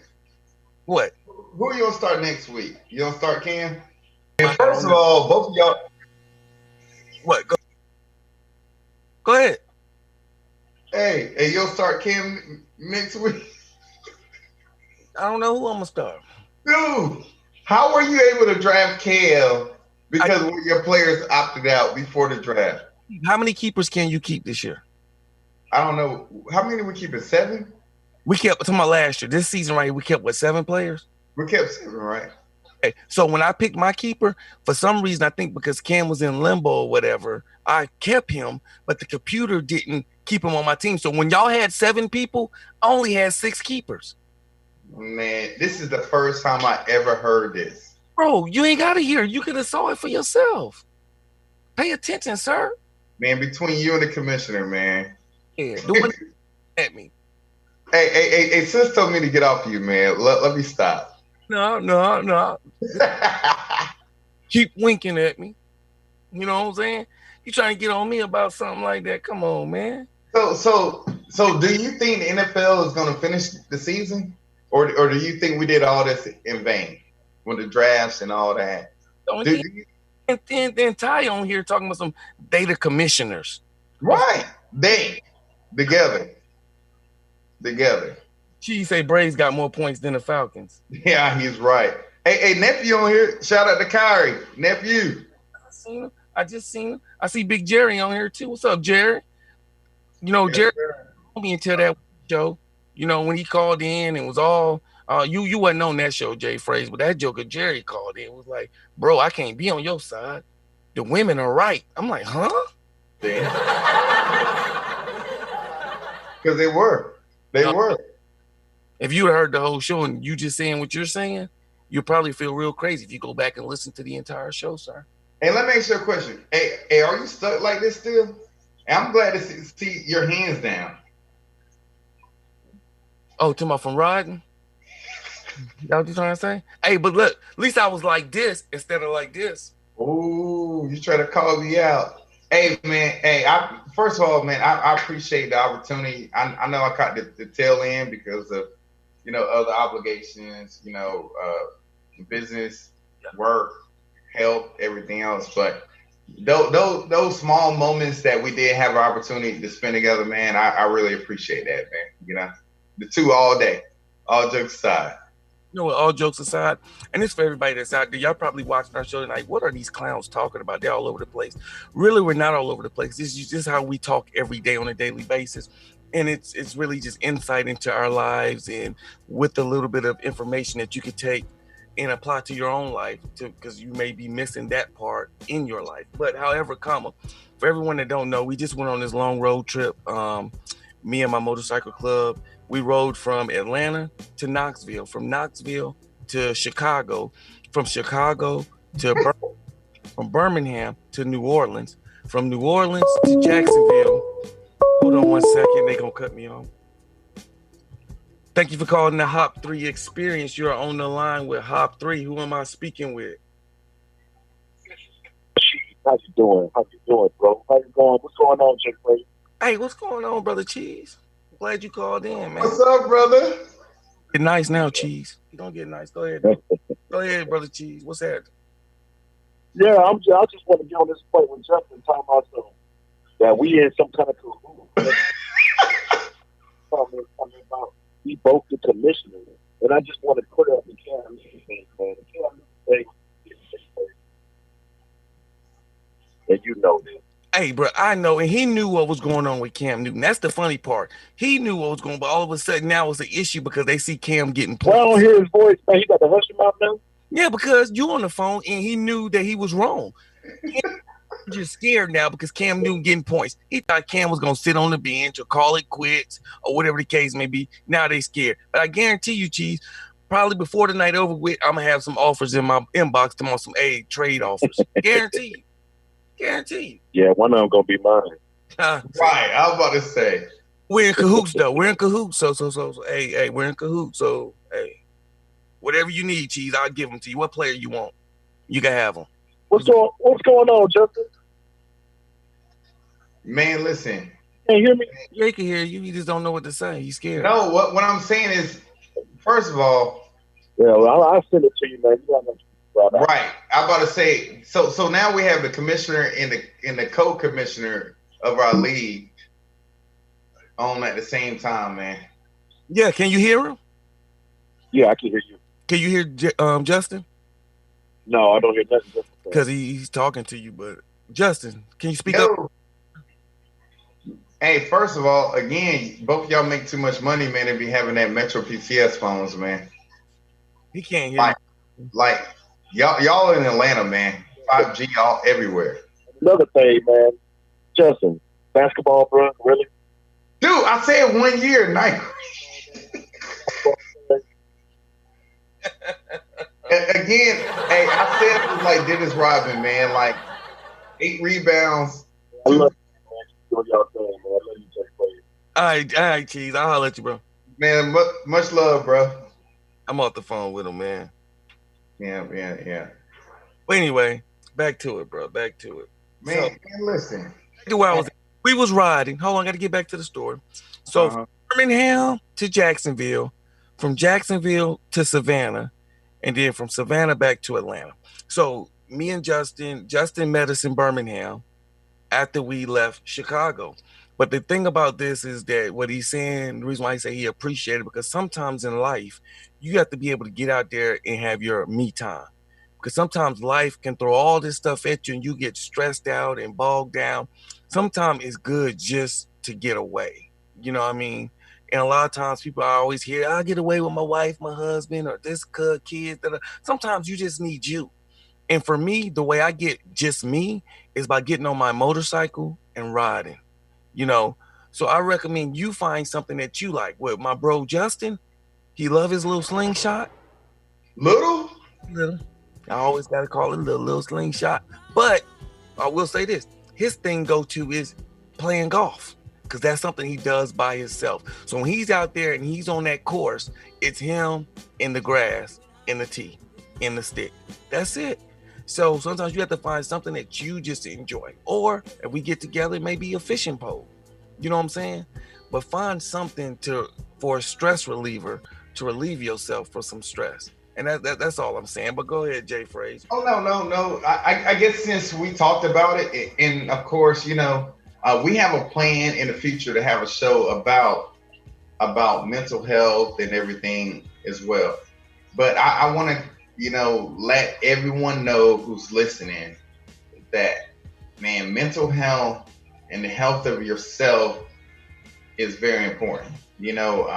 What? Who are you going to start next week? You going to start Cam? And first of all, both of y'all. What? Go ahead. Hey, you'll start Cam next week? I don't know who I'm going to start. Dude, how were you able to draft Cam because one of your players opted out before the draft? How many keepers can you keep this year? I don't know. How many we keeping? 7? We kept, talking about last year. This season right here, we kept, what, 7 players? We kept 7, right? Okay. So when I picked my keeper, for some reason, I think because Cam was in limbo or whatever, I kept him, but the computer didn't keep him on my team. So when y'all had 7 people, I only had 6 keepers. Man, this is the first time I ever heard this. Bro, you ain't got to hear. You could have saw it for yourself. Pay attention, sir. Man, between you and the commissioner, man. Yeah, do it at me. Hey, sis told me to get off you, man. Let me stop. No. Keep winking at me. You know what I'm saying? You trying to get on me about something like that? Come on, man. So do you think the NFL is going to finish the season? Or do you think we did all this in vain with the drafts and all that? And then Ty on here talking about some data commissioners. Right. They together. She say Braves got more points than the Falcons. Yeah, he's right. Hey, nephew on here. Shout out to Kyrie. Nephew. I just seen him. I see Big Jerry on here too. What's up, Jerry? You know, Jerry told me until that show. You know, when he called in and was all you wasn't on that show, Jay Phrase, but that joker Jerry called in was like, bro, I can't be on your side. The women are right. I'm like, huh? Because they were. They were. If you heard the whole show and you just saying what you're saying, you'll probably feel real crazy if you go back and listen to the entire show, sir. Hey, let me ask you a question. Hey, are you stuck like this still? I'm glad to see your hands down. Oh, talking about from riding? That what you trying to say? Hey, but look, at least I was like this instead of like this. Ooh, you try to call me out. Hey, man. Hey, first of all, man, I appreciate the opportunity. I know I caught the tail end because of, other obligations, business, work, health, everything else. But those small moments that we did have an opportunity to spend together, man, I really appreciate that, man. The two all day, all jokes aside. You know what, all jokes aside, and it's for everybody that's out there, y'all probably watching our show tonight. What are these clowns talking about? They're all over the place. Really, we're not all over the place. This is how we talk every day on a daily basis. And it's really just insight into our lives and with a little bit of information that you could take and apply to your own life because you may be missing that part in your life. But however, for everyone that don't know, we just went on this long road trip. Me and my motorcycle club, we rode from Atlanta to Knoxville, from Knoxville to Chicago, from Chicago to from Birmingham to New Orleans, from New Orleans to Jacksonville. Hold on one second, they gonna cut me off. Thank you for calling the HOP3 Experience. You're on the line with HOP3. Who am I speaking with? How you doing, bro? How you going? What's going on, Jay? Hey, what's going on, Brother Cheese? Glad you called in, man. What's up, brother? Get nice now, Cheese. You don't get nice. Go ahead. Go ahead, Brother Cheese. What's that? Yeah, I just want to get on this point with Justin talking about that we in some kind of cahoots. talking about we both the commissioner, and I just want to put up the Cam thing, man. The Cam thing, and you know this. Hey, bro, I know, and he knew what was going on with Cam Newton. That's the funny part. He knew what was going on, but all of a sudden now it's an issue because they see Cam getting points. Well, I don't hear his voice, man. He got to hush him out now. Yeah, because you on the phone, and he knew that he was wrong. He's just scared now because Cam Newton getting points. He thought Cam was going to sit on the bench or call it quits or whatever the case may be. Now they scared. But I guarantee you, Cheese, probably before the night over with, I'm going to have some offers in my inbox tomorrow, some trade offers. Guarantee you. Yeah, one of them gonna be mine. Right, I was about to say. We're in cahoots though. We're in cahoots. So, hey, we're in cahoots. So, hey, whatever you need, Cheese, I'll give them to you. What player you want, you can have them. What's going on, Justin? Man, listen. Can you hear me? Yeah, he can hear you. He just don't know what to say. He's scared. No, what I'm saying is, first of all, Yeah, well, I'll send it to you, man. You got no right. right. I'm about to say, so now we have the commissioner and the co-commissioner of our league on at the same time, man. Yeah, can you hear him? Yeah, I can hear you. Can you hear Justin? No, I don't hear nothing. Because he's talking to you, but Justin, can you speak up? Hey, first of all, again, both of y'all make too much money, man, to be having that Metro PCS phones, man. He can't hear like y'all in Atlanta, man. 5G all everywhere. Another thing, man. Justin, basketball, bro, really? Dude, I said 1 year, night. Again, hey, I said it was like Dennis Rodman, man. Like 8 rebounds. I love you, man. Y'all saying, man. I love you, Jay Play. All right, Cheese. I'll holler at you, bro. Man, much love, bro. I'm off the phone with him, man. Yeah. But anyway, back to it, bro. Back to it. Man, listen. We was riding. Hold on, I got to get back to the story. So from Birmingham to Jacksonville, from Jacksonville to Savannah, and then from Savannah back to Atlanta. So me and Justin met us in Birmingham after we left Chicago. But the thing about this is that what he's saying, the reason why he say he appreciated it, because sometimes in life, you have to be able to get out there and have your me time. Because sometimes life can throw all this stuff at you and you get stressed out and bogged down. Sometimes it's good just to get away. You know what I mean? And a lot of times people I always hear, I'll get away with my wife, my husband, or this kids. Sometimes you just need you. And for me, the way I get just me is by getting on my motorcycle and riding. You know, so I recommend you find something that you like. With my bro Justin, he love his little slingshot. Little? I always got to call it little slingshot. But I will say this. His thing go-to is playing golf, because that's something he does by himself. So when he's out there and he's on that course, it's him in the grass, in the tee, in the stick. That's it. So sometimes you have to find something that you just enjoy. Or if we get together, maybe a fishing pole. You know what I'm saying? But find something for a stress reliever to relieve yourself from some stress. And that's all I'm saying. But go ahead, Jay Frazier. Oh, no. I guess since we talked about it, and of course, you know, we have a plan in the future to have a show about mental health and everything as well. But I want to, you know, let everyone know who's listening that, man, mental health and the health of yourself is very important. You know,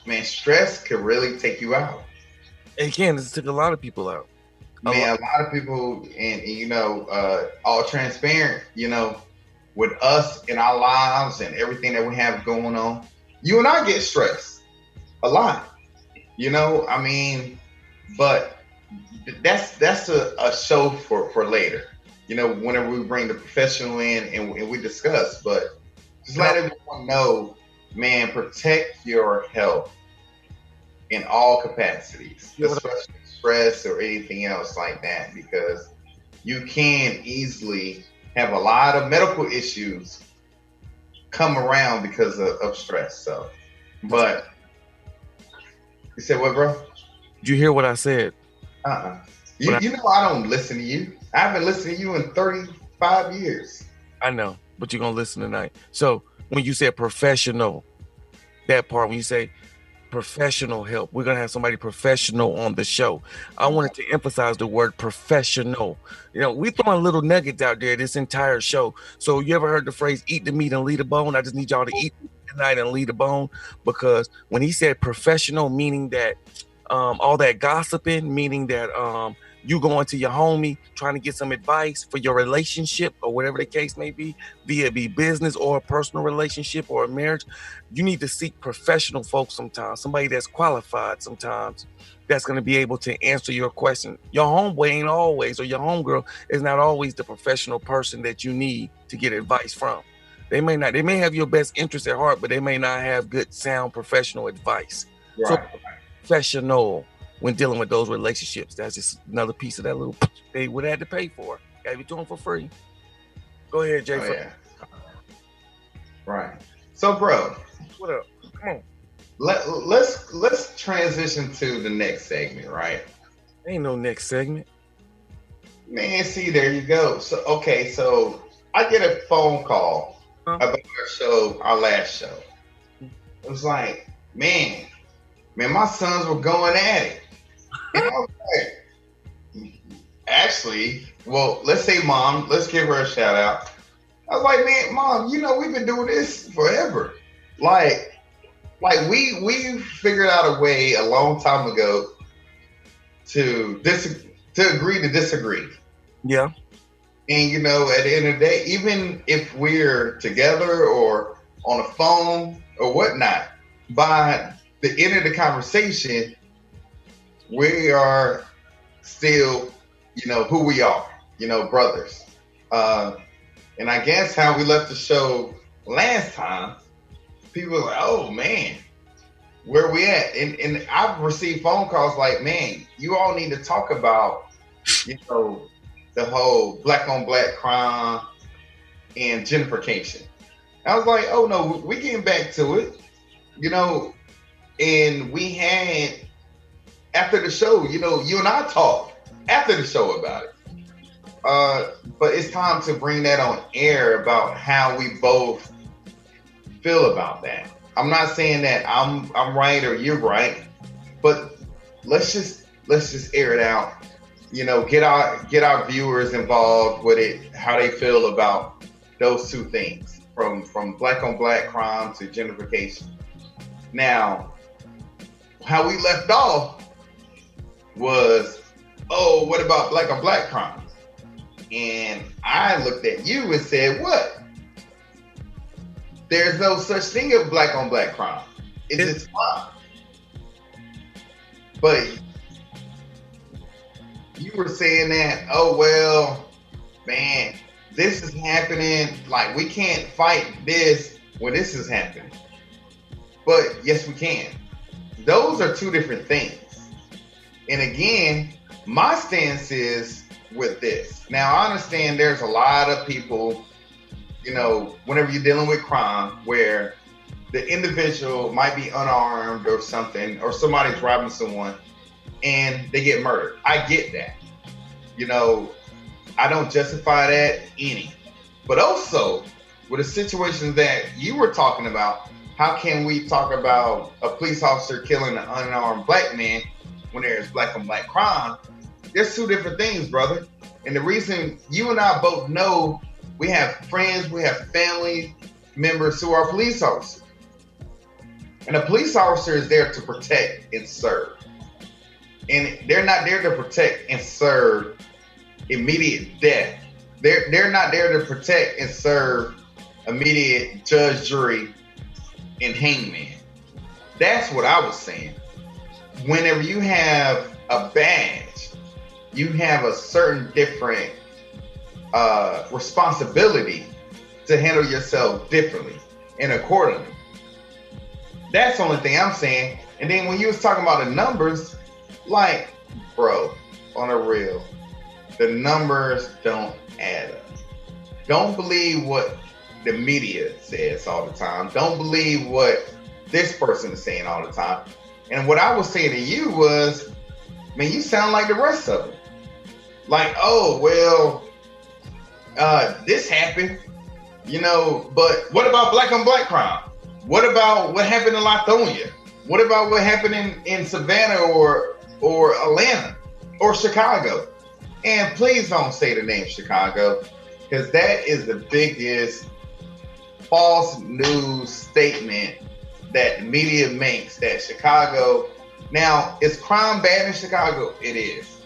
man, stress could really take you out. And again, this took a lot of people out. A lot of people, and you know, all transparent, you know, with us in our lives and everything that we have going on. You and I get stressed a lot, you know. I mean, but that's a show for later. You know, whenever we bring the professional in and we discuss. But just let everyone know, man, protect your health in all capacities, especially stress or anything else like that, because you can easily have a lot of medical issues come around because of stress. So, but you said what, bro? Did you hear what I said? You know I don't listen to you. I haven't listened to you in 35 years. I know, but you're going to listen tonight. So when you said professional, that part, when you say professional help, we're going to have somebody professional on the show. I wanted to emphasize the word professional. You know, we throwing little nuggets out there this entire show. So you ever heard the phrase, eat the meat and leave the bone? I just need y'all to eat tonight and leave the bone, because when he said professional, meaning that all that gossiping, meaning that you going to your homie trying to get some advice for your relationship or whatever the case may be, be it be business or a personal relationship or a marriage, you need to seek professional folks sometimes, somebody that's qualified sometimes, that's going to be able to answer your question. Your homeboy ain't always, or your homegirl is not always the professional person that you need to get advice from. They may have your best interest at heart, but they may not have good sound professional advice. Right. So professional when dealing with those relationships. That's just another piece of that little they would have to pay for. Gave it to them for free. Go ahead, Jay. Oh, yeah. Right. So, bro, What up? Come on. Let's transition to the next segment, right? Ain't no next segment. Man, see, there you go. So, okay, so I get a phone call about our last show. It was like, man, my sons were going at it. And I was like, actually, well, let's say mom, let's give her a shout out. I was like, man, mom, we've been doing this forever. Like we figured out a way a long time ago to agree to disagree. Yeah. And at the end of the day, even if we're together or on a phone or whatnot, by the end of the conversation, we are still, who we are, brothers. And I guess how we left the show last time, people were like, oh man, where we at? And I've received phone calls like, man, you all need to talk about, the whole black on black crime and gentrification. I was like, oh no, we getting back to it, and we had, after the show, you and I talked after the show about it. But it's time to bring that on air about how we both feel about that. I'm not saying that I'm right or you're right, but let's just air it out. Get our viewers involved with it, how they feel about those two things, from black on black crime to gentrification. Now, how we left off was, oh, what about black on black crime? And I looked at you and said, what? There's no such thing as black on black crime. It's just crime. But you were saying that, oh, well, man, this is happening. Like, we can't fight this when this is happening. But yes, we can. Those are two different things. And again, my stance is with this. Now, I understand there's a lot of people, whenever you're dealing with crime, where the individual might be unarmed or something, or somebody's robbing someone and they get murdered. I get that. I don't justify that any. But also, with the situations that you were talking about, how can we talk about a police officer killing an unarmed black man when there's black on black crime? There's two different things, brother. And the reason you and I both know, we have friends, we have family members who are police officers. And a police officer is there to protect and serve. And they're not there to protect and serve immediate death. They're not there to protect and serve immediate judge, jury, and hangman. That's what I was saying. Whenever you have a badge, you have a certain different responsibility to handle yourself differently and accordingly. That's the only thing I'm saying. And then when you was talking about the numbers, like, bro, on a real, the numbers don't add up. Don't believe what the media says all the time. Don't believe what this person is saying all the time. And what I was saying to you was, man, you sound like the rest of them. Like, oh, well, this happened, but what about black on black crime? What about what happened in Lithonia? What about what happened in Savannah or Atlanta or Chicago? And please don't say the name Chicago, because that is the biggest false news statement that the media makes, that Chicago, now, is crime bad in Chicago? It is.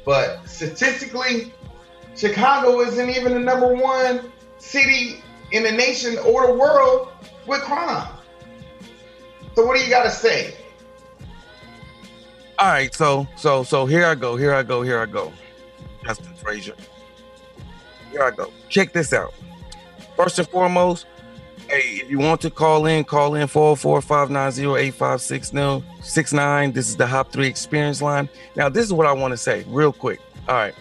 But statistically, Chicago isn't even the number one city in the nation or the world with crime. So what do you got to say? All right, so here I go. Justin Frasier. Here I go. Check this out. First and foremost, Hey, if you want to call in 404-590-8569. This is the HOP3 Experience line. Now, this is what I want to say real quick. All right.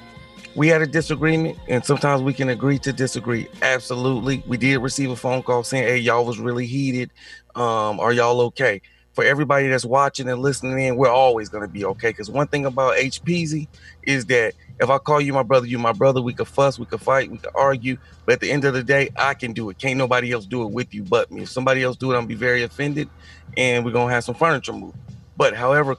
We had a disagreement, and sometimes we can agree to disagree. Absolutely. We did receive a phone call saying, hey, y'all was really heated. Are y'all okay? For everybody that's watching and listening in, we're always going to be okay. Because one thing about HPZ is that if I call you my brother, we could fuss, we could fight, we could argue. But at the end of the day, I can do it. Can't nobody else do it with you but me. If somebody else do it, I'm going to be very offended, and we're going to have some furniture moved. But however,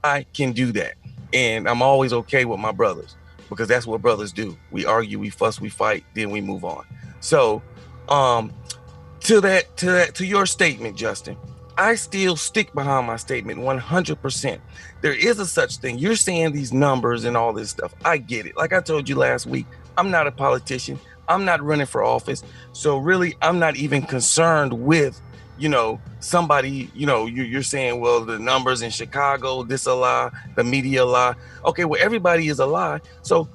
I can do that. And I'm always okay with my brothers, because that's what brothers do. We argue, we fuss, we fight, then we move on. So, to your statement, Justin, I still stick behind my statement 100%. There is a such thing. You're saying these numbers and all this stuff. I get it. Like I told you last week, I'm not a politician. I'm not running for office. So really, I'm not even concerned with, somebody, you're saying, well, the numbers in Chicago, this a lie, the media lie. Okay, well, everybody is a lie. So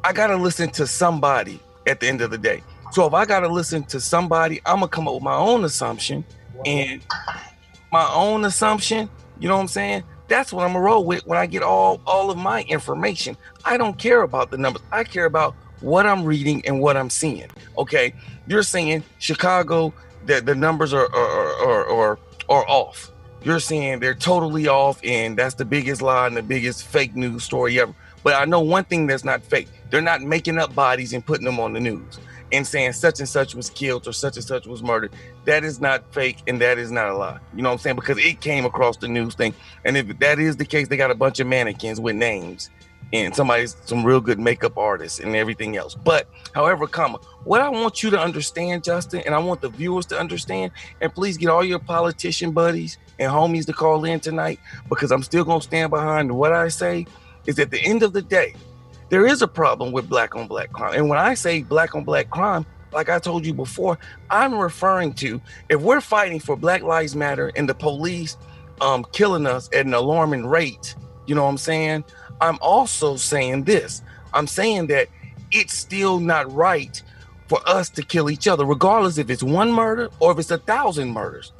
I got to listen to somebody at the end of the day. So if I got to listen to somebody, I'm going to come up with my own assumption. And my own assumption, you know what I'm saying? That's what I'm going to roll with when I get all of my information. I don't care about the numbers. I care about what I'm reading and what I'm seeing. Okay, you're saying Chicago, that the numbers are off. You're saying they're totally off, and that's the biggest lie and the biggest fake news story ever. But I know one thing that's not fake. They're not making up bodies and putting them on the news and saying such and such was killed or such and such was murdered. That is not fake, and that is not a lie. You know what I'm saying? Because it came across the news thing. And if that is the case, they got a bunch of mannequins with names and some real good makeup artists and everything else. But however, what I want you to understand, Justin, and I want the viewers to understand, and please get all your politician buddies and homies to call in tonight, because I'm still going to stand behind what I say, is at the end of the day, there is a problem with black on black crime. And when I say black on black crime, like I told you before, I'm referring to, if we're fighting for Black Lives Matter and the police killing us at an alarming rate, you know what I'm saying? I'm also saying this. I'm saying that it's still not right for us to kill each other, regardless if it's one murder or if it's 1,000 murders.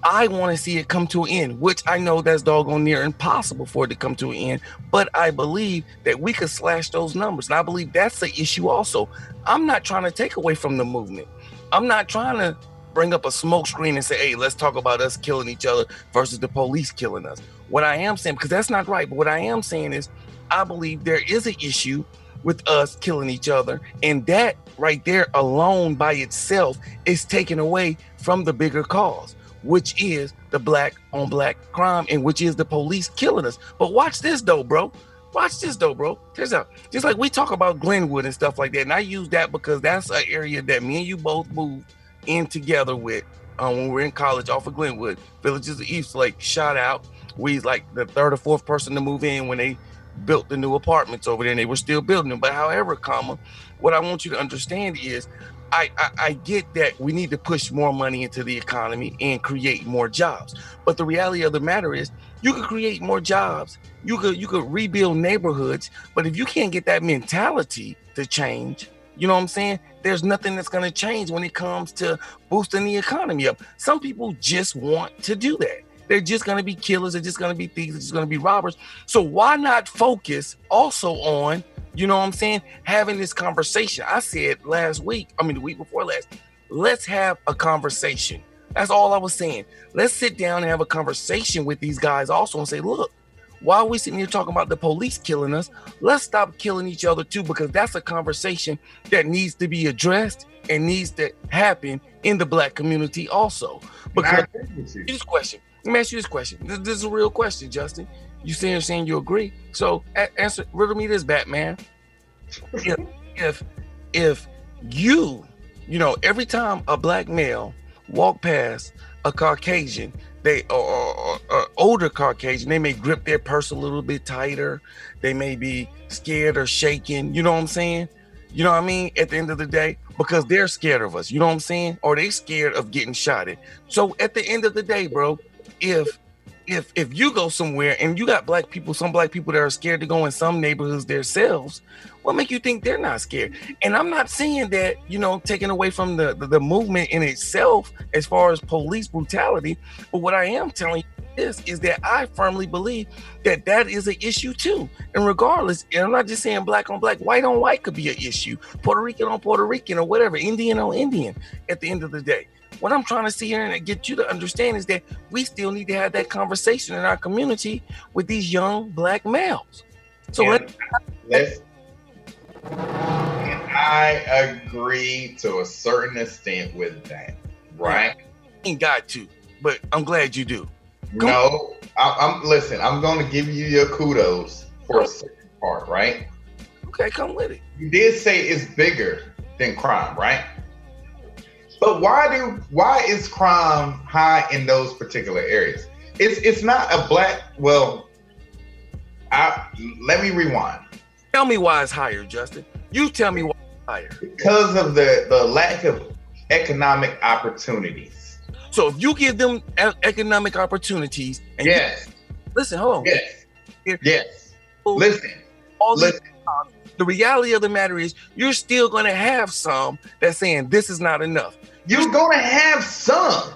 I want to see it come to an end, which I know that's doggone near impossible for it to come to an end. But I believe that we could slash those numbers. And I believe that's the issue also. I'm not trying to take away from the movement. I'm not trying to bring up a smoke screen and say, hey, let's talk about us killing each other versus the police killing us. What I am saying, because that's not right, but what I am saying is I believe there is an issue with us killing each other. And that right there alone by itself is taken away from the bigger cause, which is the black on black crime, and which is the police killing us. But watch this though, bro. Here's out. Just like we talk about Glenwood and stuff like that, and I use that because that's an area that me and you both moved in together with when we were in college off of Glenwood. Villages of East Lake, shout out. We like the third or fourth person to move in when they built the new apartments over there, and they were still building them. But however, what I want you to understand is I get that we need to push more money into the economy and create more jobs. But the reality of the matter is you could create more jobs. You could rebuild neighborhoods. But if you can't get that mentality to change, you know what I'm saying? There's nothing that's going to change when it comes to boosting the economy up. Some people just want to do that. They're just going to be killers. They're just going to be thieves. They're just going to be robbers. So why not focus also on, you know what I'm saying, having this conversation? I said the week before last, let's have a conversation. That's all I was saying. Let's sit down and have a conversation with these guys also and say, look, while we sitting here talking about the police killing us, let's stop killing each other too, because that's a conversation that needs to be addressed and needs to happen in the black community also. Because this question, let me ask you this question. This is a real question, Justin. You saying you agree? So riddle me this, Batman. If you every time a black male walk past a Caucasian, they or older Caucasian, they may grip their purse a little bit tighter. They may be scared or shaken. You know what I'm saying? You know what I mean? At the end of the day, because they're scared of us. You know what I'm saying? Or they scared of getting shot at. So at the end of the day, bro, if if you go somewhere and you got some black people that are scared to go in some neighborhoods themselves, what make you think they're not scared? And I'm not saying that, taking away from the movement in itself as far as police brutality, but what I am telling you is that I firmly believe that is an issue too. And regardless, and I'm not just saying black on black, white on white could be an issue, Puerto Rican on Puerto Rican or whatever, Indian on Indian at the end of the day. What I'm trying to see here and get you to understand is that we still need to have that conversation in our community with these young black males. So and I agree to a certain extent with that, right? Ain't got to, but I'm glad you do. No, listen, I'm going to give you your kudos for a certain part, right? Okay, come with it. You did say it's bigger than crime, right? But why is crime high in those particular areas? It's not a black, let me rewind. Tell me why it's higher, Justin. You tell me why it's higher. Because of the lack of economic opportunities. So if you give them economic opportunities, and yes. Listen, hold on. Yes. Listen. The reality of the matter is you're still going to have some that's saying this is not enough. You're going to have some.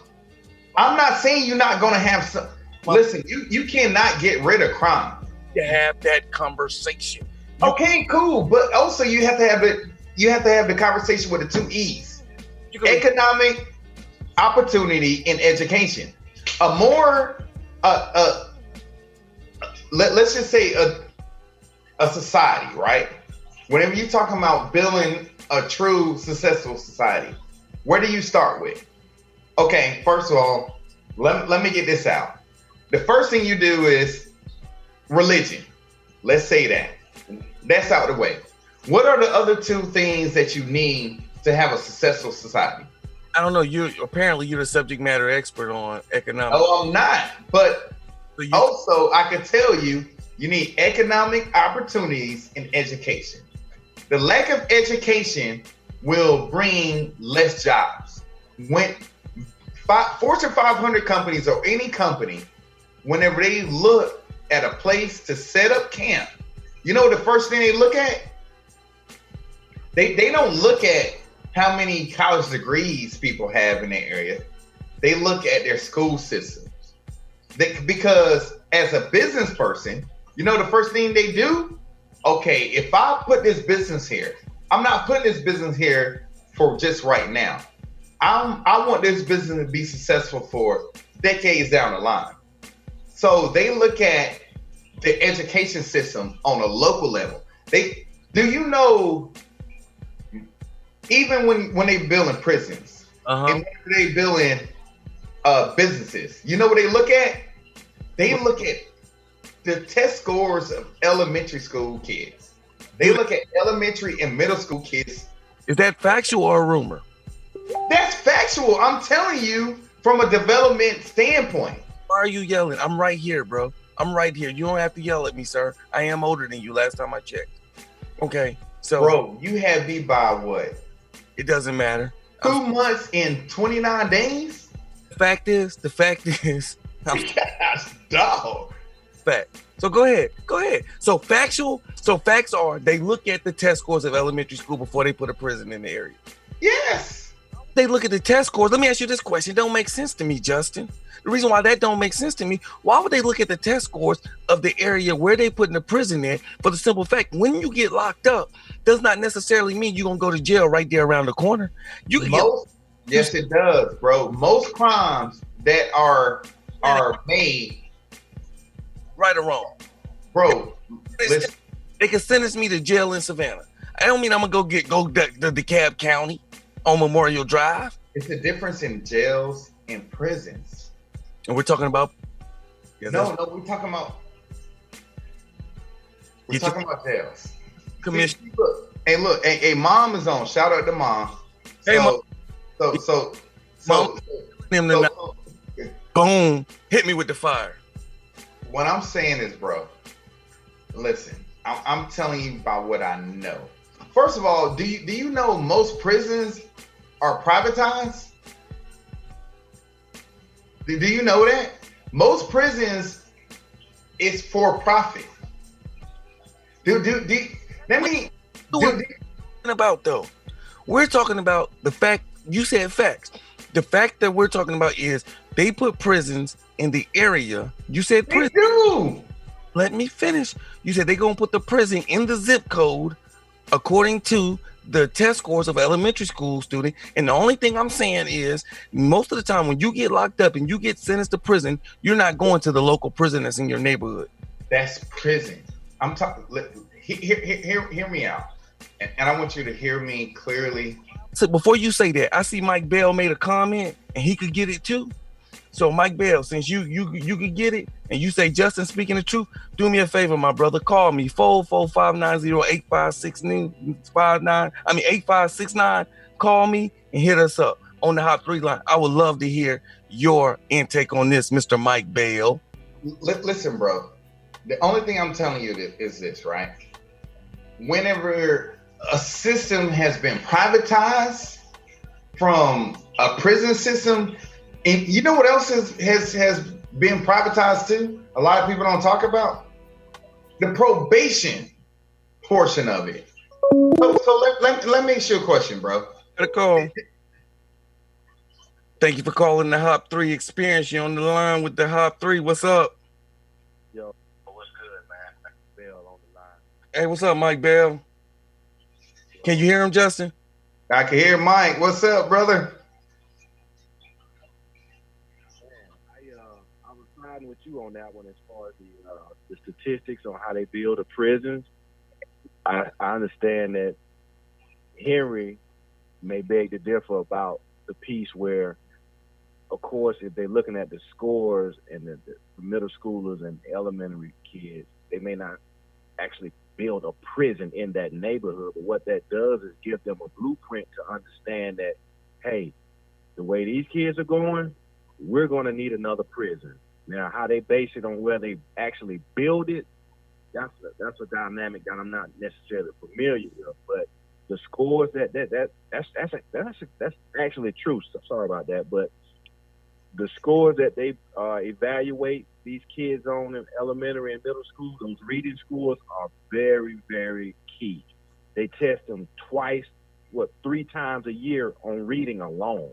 I'm not saying you're not going to have some. Listen, you cannot get rid of crime. To have that conversation. Okay, cool. But also you have to have the conversation with the two E's. Economic opportunity and education. Let's just say a society, right? Whenever you're talking about building a true successful society, where do you start with? Okay, first of all, let me get this out. The first thing you do is religion. Let's say that. That's out of the way. What are the other two things that you need to have a successful society? I don't know. You're the subject matter expert on economics. Oh, I'm not. But also, I can tell you need economic opportunities and education. The lack of education will bring less jobs. When Fortune 500 companies or any company, whenever they look at a place to set up camp, the first thing they look at? They don't look at how many college degrees people have in their area. They look at their school systems. Because as a business person, the first thing they do? Okay, if I put this business here, I'm not putting this business here for just right now. I want this business to be successful for decades down the line. So they look at the education system on a local level. Even when they building prisons, and they building businesses, what they look at? They look at the test scores of elementary school kids. They look at elementary and middle school kids. Is that factual or a rumor? That's factual. I'm telling you from a development standpoint. Why are you yelling? I'm right here, bro. I'm right here. You don't have to yell at me, sir. I am older than you last time I checked. Okay, so. Bro, you had me by what? It doesn't matter. 2 months and 29 days? The fact is. Dog. Fact. So go ahead. So facts are they look at the test scores of elementary school before they put a prison in the area. Yes. They look at the test scores. Let me ask you this question. It don't make sense to me, Justin. The reason why that don't make sense to me, why would they look at the test scores of the area where they put in the prison in? For the simple fact, when you get locked up, does not necessarily mean you're going to go to jail right there around the corner. Yes, it does, bro. Most crimes that are made. Right or wrong. Bro, listen. They can sentence me to jail in Savannah. I don't mean I'm going to go to DeKalb County on Memorial Drive. It's the difference in jails and prisons. And we're talking about... No, we're talking about... We're talking about jails. Commission. Look, hey, mom is on. Shout out to mom. Boom. Hit me with the fire. What I'm saying is, bro, listen, I'm telling you about what I know. First of all, do you know most prisons are privatized? Do you know that? Most prisons is for profit. Let me What about though? We're talking about the fact you said facts. The fact that we're talking about is they put prisons in the area. You said they prison. do. Let me finish. You said they're gonna put the prison in the zip code according to the test scores of elementary school student. And the only thing I'm saying is most of the time when you get locked up and you get sentenced to prison, you're not going to the local prison that's in your neighborhood. That's prison. I'm talking. Hear me out, and I want you to hear me clearly. So before you say that, I see Mike Bell made a comment and he could get it too. So Mike Bell, since you could get it and you say Justin speaking the truth, do me a favor, my brother. Call me 44590-8569. Call me and hit us up on the HOP3 line. I would love to hear your intake on this, Mr. Mike Bell. Listen, bro. The only thing I'm telling you is this, right? Whenever a system has been privatized from a prison system, and you know what else has been privatized too? A lot of people don't talk about the probation portion of it. So let me ask you a question, bro. Call. Thank you for calling the HOP3 Experience. You're on the line with the HOP3. What's up? Yo, what's good, man? Bell on the line. Hey, what's up, Mike Bell? Can you hear him, Justin? I can hear Mike. What's up, brother? I was siding with you on that one as far as the statistics on how they build the prisons. I understand that Henry may beg to differ about the piece where, of course, if they're looking at the scores and the middle schoolers and elementary kids, they may not actually build a prison in that neighborhood. But what that does is give them a blueprint to understand that, hey, the way these kids are going, we're going to need another prison. Now, how they base it on where they actually build it, that's a dynamic that I'm not necessarily familiar with. But the scores that's actually true. So sorry about that, but the scores that they evaluate these kids on in elementary and middle school, those reading scores are very, very key. They test them three times a year on reading alone,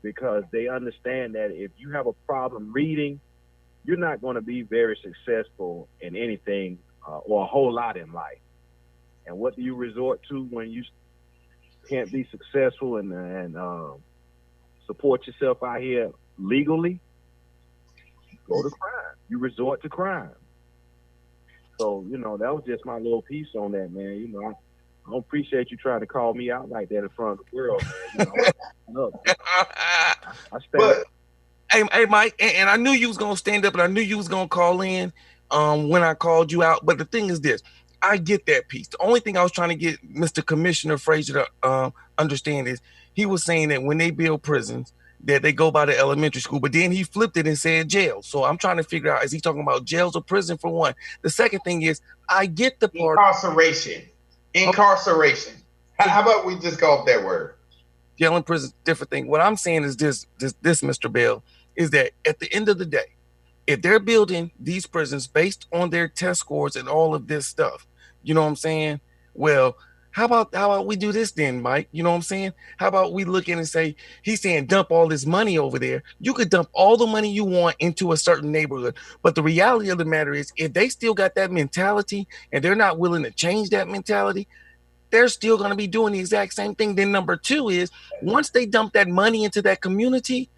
because they understand that if you have a problem reading, you're not going to be very successful in anything or a whole lot in life. And what do you resort to when you can't be successful and support yourself out here legally? Go to crime. You resort to crime. So, that was just my little piece on that, man. I don't appreciate you trying to call me out like that in front of the world, man. Look, I stand. Hey, Mike, and I knew you was gonna stand up, and I knew you was gonna call in when I called you out. But the thing is this, I get that piece. The only thing I was trying to get Mr. Commissioner Frasier to understand is he was saying that when they build prisons, that they go by the elementary school, but then he flipped it and said jail. So I'm trying to figure out, is he talking about jails or prison for one? The second thing is, I get the part. Incarceration. How about we just go off that word? Jail and prison, different thing. What I'm saying is this, Mr. Bell, is that at the end of the day, if they're building these prisons based on their test scores and all of this stuff, you know what I'm saying? Well, how about we do this then, Mike? You know what I'm saying? How about we look in and say, he's saying dump all this money over there. You could dump all the money you want into a certain neighborhood. But the reality of the matter is, if they still got that mentality and they're not willing to change that mentality, they're still going to be doing the exact same thing. Then number two is, once they dump that money into that community,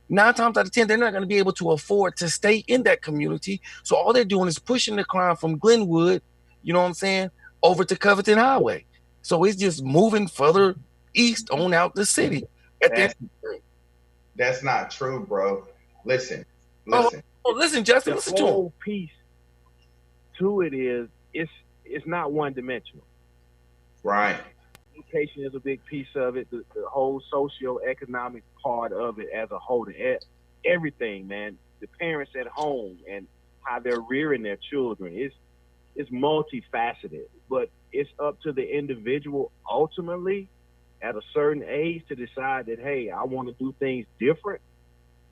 9 times out of 10, they're not going to be able to afford to stay in that community. So all they're doing is pushing the crime from Glenwood, you know what I'm saying, over to Covington Highway. So it's just moving further east on out the city. That's not true, bro. Listen. Listen, Justin, listen to him. The whole piece to it is, it's not one-dimensional. Right. Education is a big piece of it. The whole socio-economic part of it as a whole. Everything, man. The parents at home and how they're rearing their children. It's multifaceted, but it's up to the individual ultimately at a certain age to decide that, hey, I want to do things different.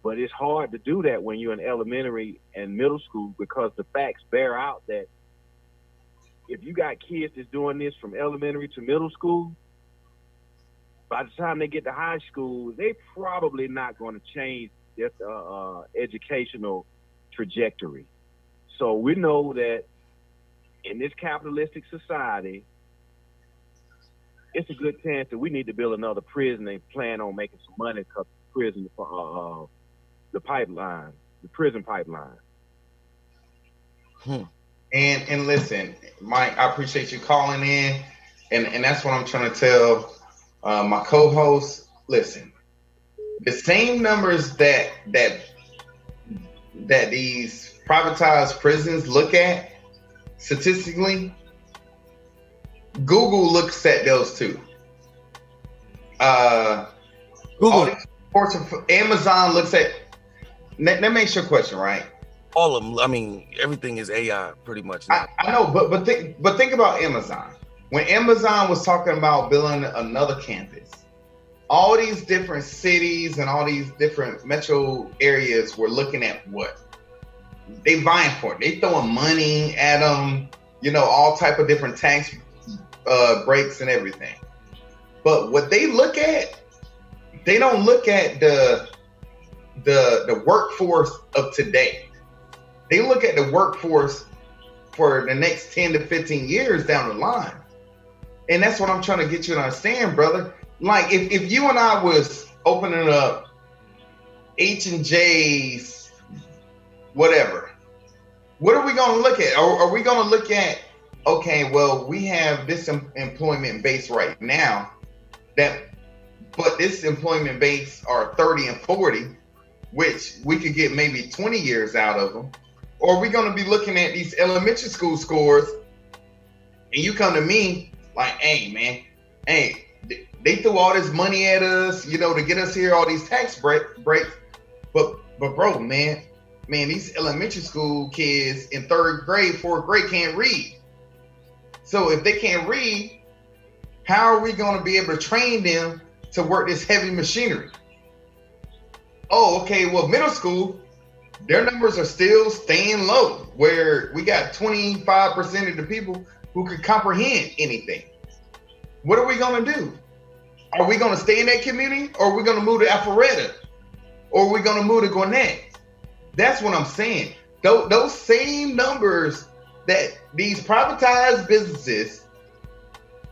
But it's hard to do that when you're in elementary and middle school, because the facts bear out that if you got kids that's doing this from elementary to middle school, by the time they get to high school, they probably not going to change their educational trajectory. So we know that in this capitalistic society, it's a good chance that we need to build another prison and plan on making some money, because prison, the pipeline, the prison pipeline. And listen, Mike, I appreciate you calling in, and that's what I'm trying to tell my co-host. Listen, the same numbers that these privatized prisons look at statistically, Google looks at those too. Google, Amazon looks at. Let me ask you a question, right? All of them. I mean, everything is AI pretty much now. I know, but think about Amazon. When Amazon was talking about building another campus, all these different cities and all these different metro areas were looking at what? They vying for it. They throwing money at them, all type of different tax breaks and everything. But what they look at, they don't look at the workforce of today. They look at the workforce for the next 10 to 15 years down the line. And that's what I'm trying to get you to understand, brother. Like if you and I was opening up H&J's, whatever, what are we going to look at? Are we going to look at, okay, well, we have this employment base right now, but this employment base are 30 and 40, which we could get maybe 20 years out of them? Or are we going to be looking at these elementary school scores, and you come to me like, hey, man, they threw all this money at us, to get us here, all these tax breaks. But bro, man, these elementary school kids in 3rd grade, 4th grade can't read. So if they can't read, how are we going to be able to train them to work this heavy machinery? Oh, okay, well, middle school, their numbers are still staying low, where we got 25% of the people who can comprehend anything. What are we going to do? Are we going to stay in that community, or are we going to move to Alpharetta, or are we going to move to Gwinnett? That's what I'm saying. Those same numbers that these privatized businesses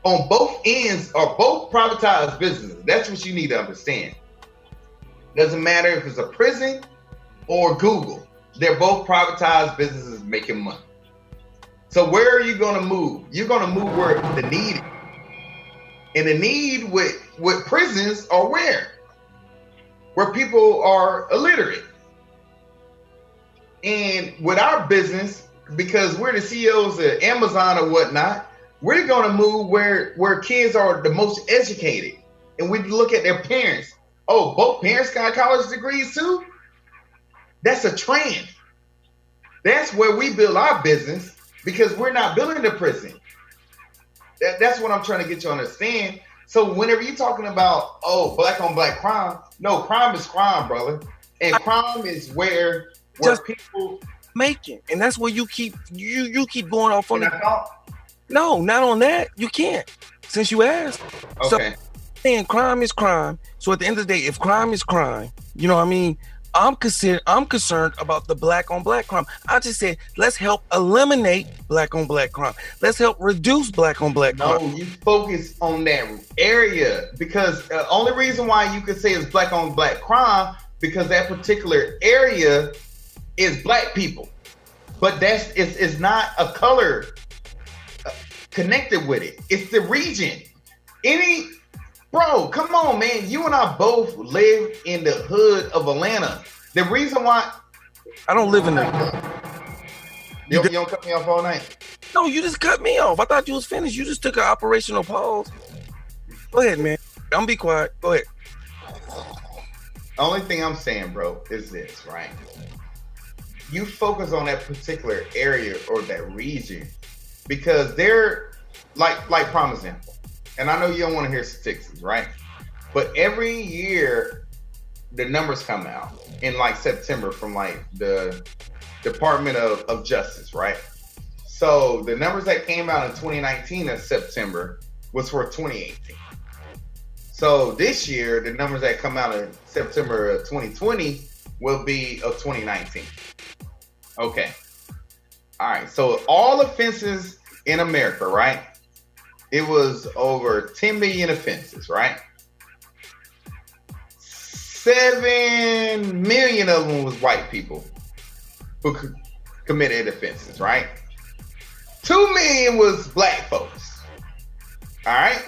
on both ends are both privatized businesses. That's what you need to understand. Doesn't matter if it's a prison or Google. They're both privatized businesses making money. So where are you going to move? You're going to move where the need is. And the need with prisons are where? Where people are illiterate. And with our business, because we're the CEOs of Amazon or whatnot, we're going to move where kids are the most educated. And we look at their parents. Oh, both parents got college degrees too? That's a trend. That's where we build our business, because we're not building the prison. That's what I'm trying to get you to understand. So whenever you're talking about, black on black crime, no, crime is crime, brother. And crime is where people making. And that's where you keep going off on No, not on that. You can't, since you asked. Okay. So, saying crime is crime. So at the end of the day, if crime is crime, you know what I mean? I'm concerned about the black on black crime. I just said, let's help eliminate black on black crime. Let's help reduce black on black crime. No, you focus on that area, because the only reason why you could say it's black on black crime, because that particular area is black people. But it's not a color connected with it. It's the region. Bro, come on, man. You and I both live in the hood of Atlanta. The reason why I don't live in the you don't cut me off all night. No, you just cut me off. I thought you was finished. You just took an operational pause. Go ahead, man. Don't be quiet. Go ahead. The only thing I'm saying, bro, is this, right? You focus on that particular area or that region, because they're like prime example. And I know you don't want to hear statistics, right? But every year the numbers come out in like September from like the Department of Justice, right? So the numbers that came out in 2019 in September was for 2018. So this year, the numbers that come out in September of 2020 will be of 2019. Okay. All right. So all offenses in America, right? It was over 10 million offenses, right? 7 million of them was white people who committed offenses, right? 2 million was black folks. All right.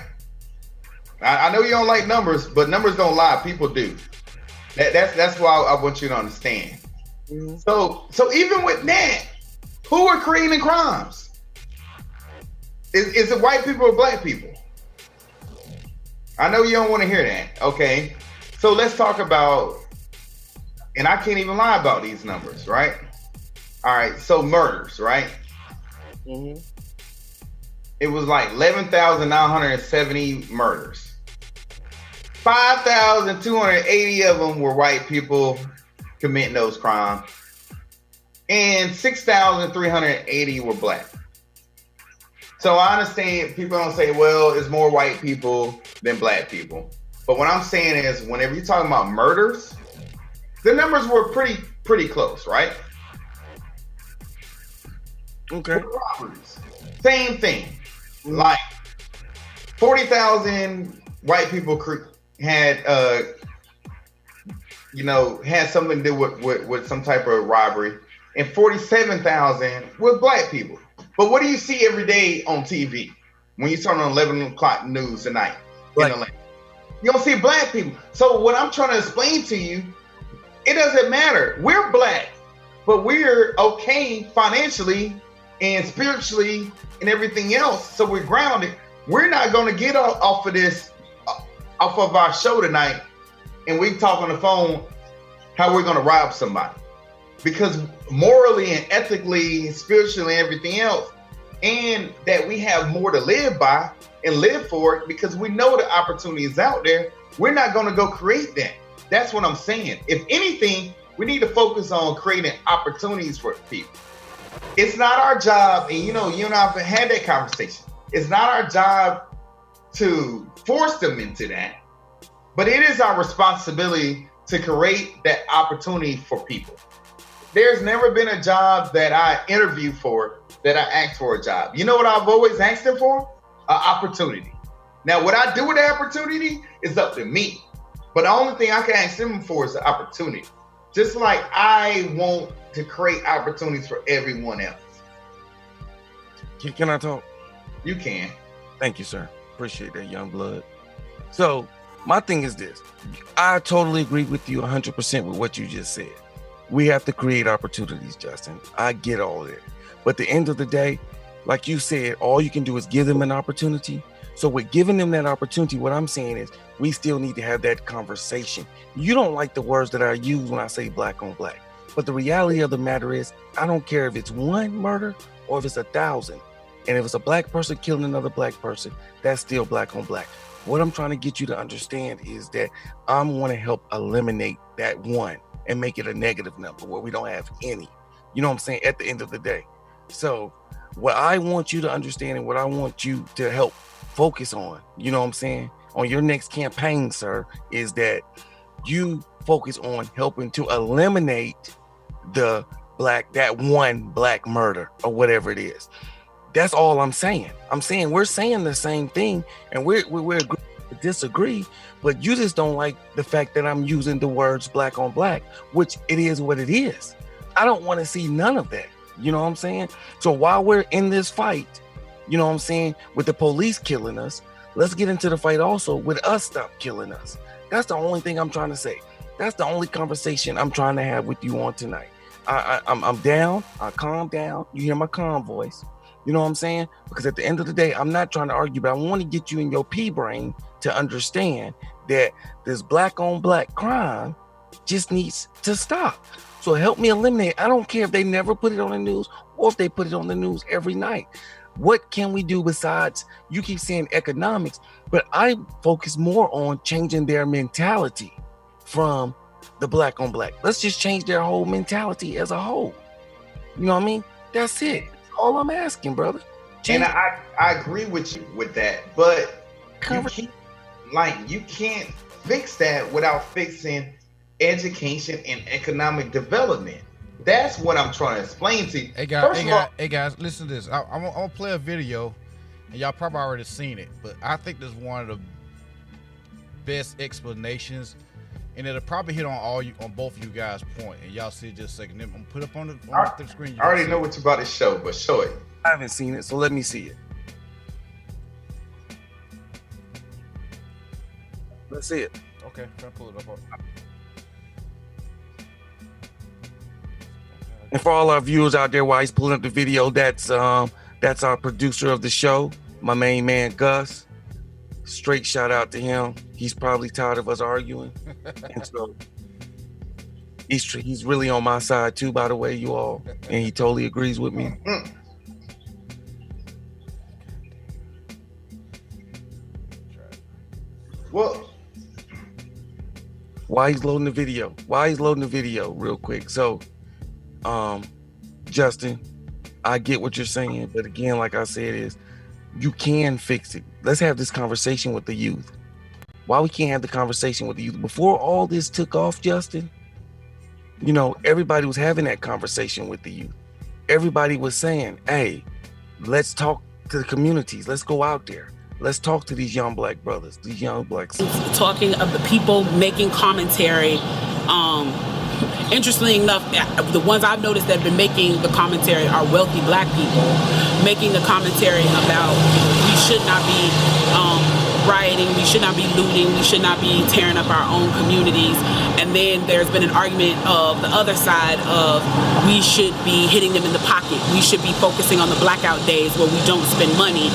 I know you don't like numbers, but numbers don't lie. People do. That's why I want you to understand. Mm-hmm. So even with that, who are creating crimes? Is it white people or black people? I know you don't want to hear that. Okay. So let's talk about, and I can't even lie about these numbers, right? All right. So murders, right? Mm-hmm. It was like 11,970 murders. 5,280 of them were white people committing those crimes, and 6,380 were black. So I understand people don't say, well, it's more white people than black people. But what I'm saying is, whenever you're talking about murders, the numbers were pretty close, right? Okay. Robberies, same thing. Like 40,000 white people had had something to do with some type of robbery, and 47,000 was black people. But what do you see every day on TV when you turn on 11 o'clock news tonight? You don't see black people. So what I'm trying to explain to you, it doesn't matter. We're black, but we're okay financially and spiritually and everything else. So we're grounded. We're not going to get off of our show tonight and we talk on the phone how we're going to rob somebody, because morally and ethically, spiritually, and everything else, and that we have more to live by and live for it, because we know the opportunity is out there. We're not going to go create that. That's what I'm saying. If anything, we need to focus on creating opportunities for people. It's not our job, and you and I have had that conversation. It's not our job to force them into that, but it is our responsibility to create that opportunity for people. There's never been a job that I interviewed for that I asked for a job. You know what I've always asked them for? An opportunity. Now, what I do with the opportunity is up to me, but the only thing I can ask them for is an opportunity. Just like I want to create opportunities for everyone else. Can I talk? You can. Thank you, sir. Appreciate that, young blood. So my thing is this. I totally agree with you 100% with what you just said. We have to create opportunities, Justin. I get all of that. But at the end of the day, like you said, all you can do is give them an opportunity. So with giving them that opportunity, what I'm saying is we still need to have that conversation. You don't like the words that I use when I say black on black. But the reality of the matter is, I don't care if it's one murder or if it's 1,000. And if it's a black person killing another black person, that's still black on black. What I'm trying to get you to understand is that I want to help eliminate that one and make it a negative number where we don't have any. You know what I'm saying? At the end of the day. So what I want you to understand and what I want you to help focus on, you know what I'm saying, on your next campaign, sir, is that you focus on helping to eliminate that one black murder or whatever it is. That's all I'm saying. I'm saying we're saying the same thing, and we're agreeing to disagree, but you just don't like the fact that I'm using the words black on black, which it is what it is. I don't want to see none of that. You know what I'm saying? So while we're in this fight, you know what I'm saying, with the police killing us, let's get into the fight also with us stop killing us. That's the only thing I'm trying to say. That's the only conversation I'm trying to have with you on tonight. I'm down. I calm down. You hear my calm voice. You know what I'm saying? Because at the end of the day, I'm not trying to argue, but I want to get you in your pea brain to understand that this black on black crime just needs to stop. So help me eliminate. I don't care if they never put it on the news or if they put it on the news every night. What can we do besides, you keep saying economics, but I focus more on changing their mentality from the black on black. Let's just change their whole mentality as a whole. You know what I mean? That's it. That's all I'm asking, brother. And I agree with you with that, but you can't fix that without fixing education and economic development. That's what I'm trying to explain to you. Hey guys, listen to this. I'm gonna play a video, and y'all probably already seen it, but I think this is one of the best explanations, and it'll probably hit on both of you guys' point. And y'all see just a second. I'm gonna put up on the screen. I already know what you're about to show, but show it. I haven't seen it, so let me see it. Let's see it. Okay, trying to pull it up. And for all our viewers out there, while he's pulling up the video, that's our producer of the show, my main man Gus. Straight shout out to him. He's probably tired of us arguing, and so he's really on my side too, by the way, you all, and he totally agrees with me. Well, Why he's loading the video real quick. So, Justin, I get what you're saying, but again, like I said, is you can fix it. Let's have this conversation with the youth. Why we can't have the conversation with the youth? Before all this took off, Justin, you know, everybody was having that conversation with the youth. Everybody was saying, hey, let's talk to the communities. Let's go out there. Let's talk to these young black brothers, these young black sisters. Talking of the people making commentary. Interestingly enough, the ones I've noticed that have been making the commentary are wealthy black people making the commentary about we should not be rioting, we should not be looting, we should not be tearing up our own communities. And then there's been an argument of the other side of we should be hitting them in the pocket. We should be focusing on the blackout days where we don't spend money.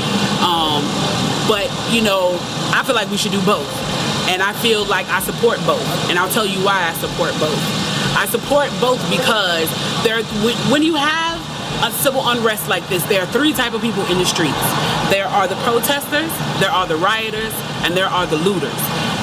But, you know, I feel like we should do both. And I feel like I support both. And I'll tell you why I support both. I support both because when you have a civil unrest like this, there are three types of people in the streets. There are the protesters, there are the rioters, and there are the looters.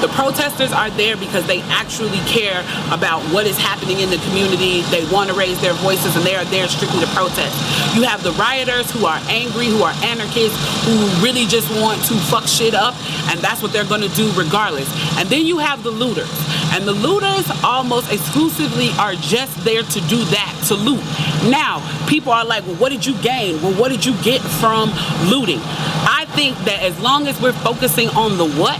The protesters are there because they actually care about what is happening in the community. They want to raise their voices, and they are there strictly to protest. You have the rioters who are angry, who are anarchists, who really just want to fuck shit up, and that's what they're going to do regardless. And then you have the looters. And the looters almost exclusively are just there to do that, to loot. Now, people are like, well, what did you gain? Well, what did you get from looting? I think that as long as we're focusing on the what,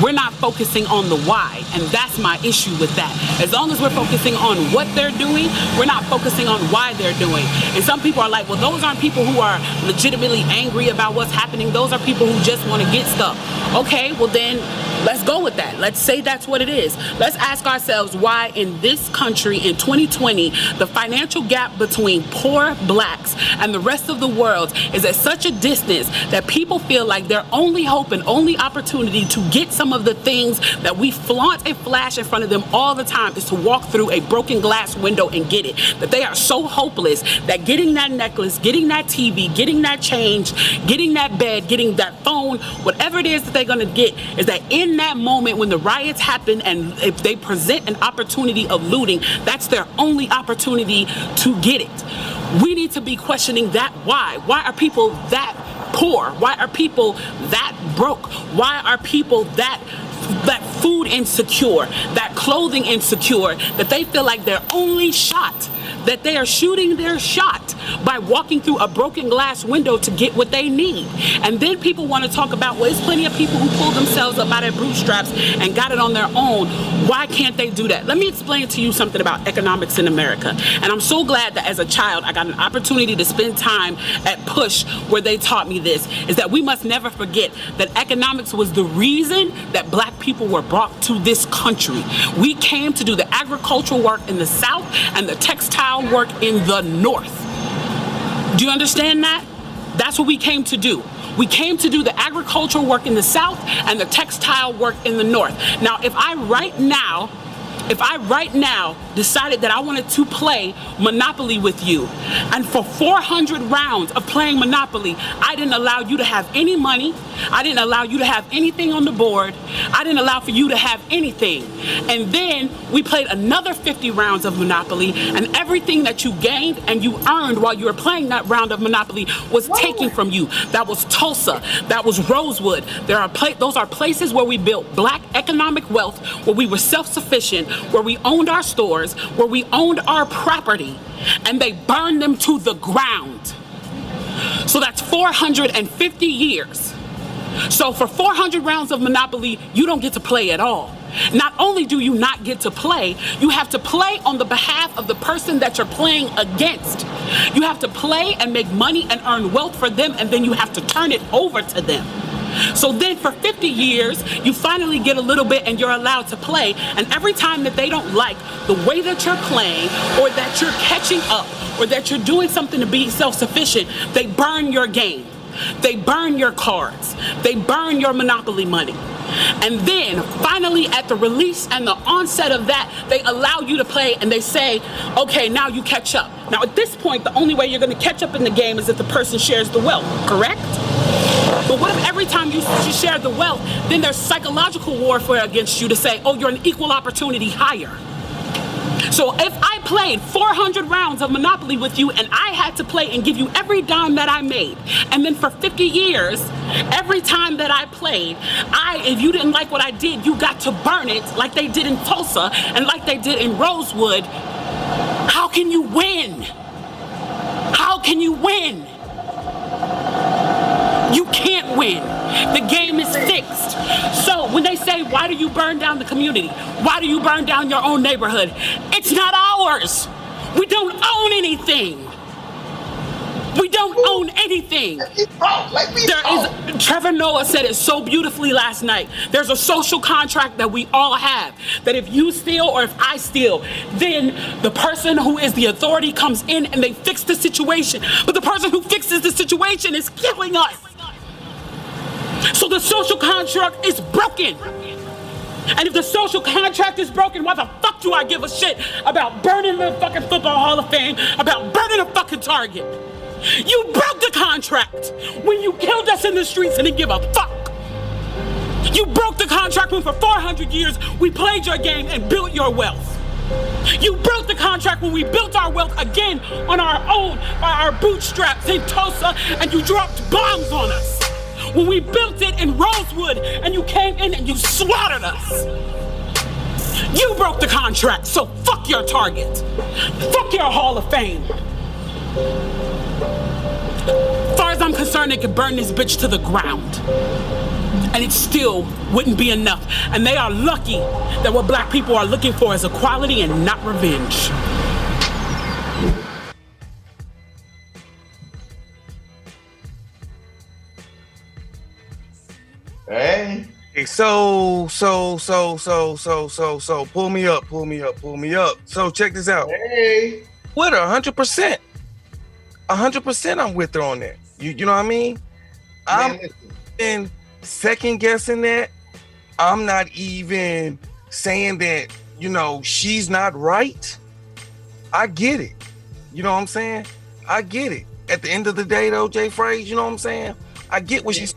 we're not focusing on the why, and that's my issue with that. As long as we're focusing on what they're doing, we're not focusing on why they're doing. And some people are like, well, those aren't people who are legitimately angry about what's happening. Those are people who just want to get stuff. Okay, well then, let's go with that. Let's say that's what it is. Let's ask ourselves why in this country in 2020, the financial gap between poor blacks and the rest of the world is at such a distance that people feel like their only hope and only opportunity to get some of the things that we flaunt and flash in front of them all the time is to walk through a broken glass window and get it. That they are so hopeless that getting that necklace, getting that TV, getting that change, getting that bed, getting that phone, whatever it is that they're gonna get, is that in that moment when the riots happen and if they present an opportunity of looting, that's their only opportunity to get it. We need to be questioning that why. Why are people that poor? Why are people that broke? Why are people that food insecure, that clothing insecure, that they feel like their only shot, that they are shooting their shot by walking through a broken glass window to get what they need? And then people want to talk about, well, there's plenty of people who pulled themselves up by their bootstraps and got it on their own. Why can't they do that? Let me explain to you something about economics in America. And I'm so glad that as a child, I got an opportunity to spend time at Push where they taught me this, is that we must never forget that economics was the reason that black people were brought to this country. We came to do the agricultural work in the South and the textile work in the North. Do you understand that? That's what we came to do. We came to do the agricultural work in the South and the textile work in the North. Now, if I right now if I right now decided that I wanted to play Monopoly with you, and for 400 rounds of playing Monopoly, I didn't allow you to have any money, I didn't allow you to have anything on the board, I didn't allow for you to have anything. And then we played another 50 rounds of Monopoly, and everything that you gained and you earned while you were playing that round of Monopoly was taken from you. That was Tulsa, that was Rosewood. Those are places where we built black economic wealth, where we were self-sufficient, where we owned our stores, where we owned our property, and they burned them to the ground. So that's 450 years. So for 400 rounds of Monopoly, you don't get to play at all. Not only do you not get to play, you have to play on the behalf of the person that you're playing against. You have to play and make money and earn wealth for them, and then you have to turn it over to them. So then for 50 years, you finally get a little bit and you're allowed to play. And every time that they don't like the way that you're playing, or that you're catching up, or that you're doing something to be self-sufficient, they burn your game. They burn your cards. They burn your Monopoly money. And then finally at the release and the onset of that, they allow you to play and they say, okay, now you catch up. Now at this point, the only way you're going to catch up in the game is if the person shares the wealth, correct? But what if every time you share the wealth, then there's psychological warfare against you to say, oh, you're an equal opportunity hire. So if I played 400 rounds of Monopoly with you and I had to play and give you every dime that I made, and then for 50 years, every time that I played, if you didn't like what I did, you got to burn it like they did in Tulsa and like they did in Rosewood, how can you win? How can you win? You can't win. The game is fixed. So when they say, why do you burn down the community? Why do you burn down your own neighborhood? It's not ours. We don't own anything. We don't own anything. Trevor Noah said it so beautifully last night. There's a social contract that we all have, that if you steal or if I steal, then the person who is the authority comes in and they fix the situation. But the person who fixes the situation is killing us. So the social contract is broken. And if the social contract is broken, why the fuck do I give a shit about burning the fucking Football Hall of Fame, about burning a fucking Target? You broke the contract when you killed us in the streets and didn't give a fuck. You broke the contract when for 400 years we played your game and built your wealth. You broke the contract when we built our wealth again on our own, by our bootstraps in Tulsa, and you dropped bombs on us. When we built it in Rosewood and you came in and you slaughtered us. You broke the contract, so fuck your Target. Fuck your Hall of Fame. As far as I'm concerned, they could burn this bitch to the ground. And it still wouldn't be enough. And they are lucky that what black people are looking for is equality and not revenge. Hey. So, pull me up. So check this out. Hey. With her, 100%. 100% I'm with her on that. You know what I mean? I'm in second guessing that. I'm not even saying that, she's not right. I get it. You know what I'm saying? I get it. At the end of the day, though, Jay Fraze, you know what I'm saying? I get what she's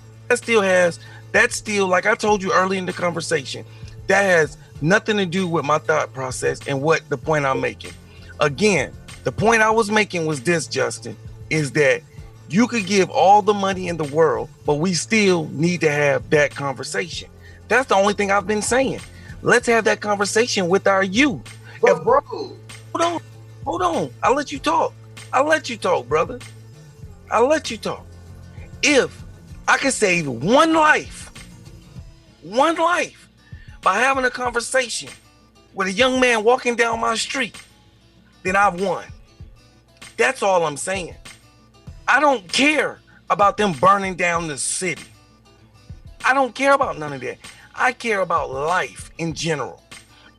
that's still, like I told you early in the conversation, that has nothing to do with my thought process and what the point I'm making. Again, the point I was making was this, Justin, is that you could give all the money in the world, but we still need to have that conversation. That's the only thing I've been saying. Let's have that conversation with our youth. But bro, hold on. I'll let you talk, brother. I'll let you talk. If I could save one life by having a conversation with a young man walking down my street, then I've won. That's all I'm saying. I don't care about them burning down the city. I don't care about none of that. I care about life in general.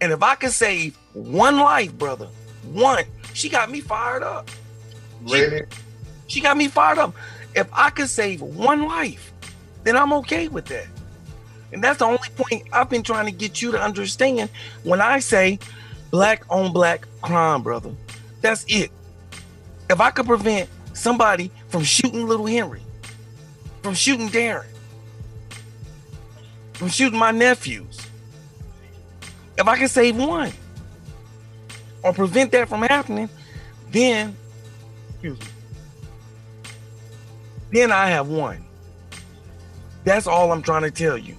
And if I could save one life, brother, one, she got me fired up. really? She got me fired up. If I could save one life, then I'm okay with that. And that's the only point I've been trying to get you to understand when I say black on black crime, brother. That's it. If I could prevent somebody from shooting little Henry, from shooting Darren, from shooting my nephews, if I can save one or prevent that from happening, then I have won. That's all I'm trying to tell you.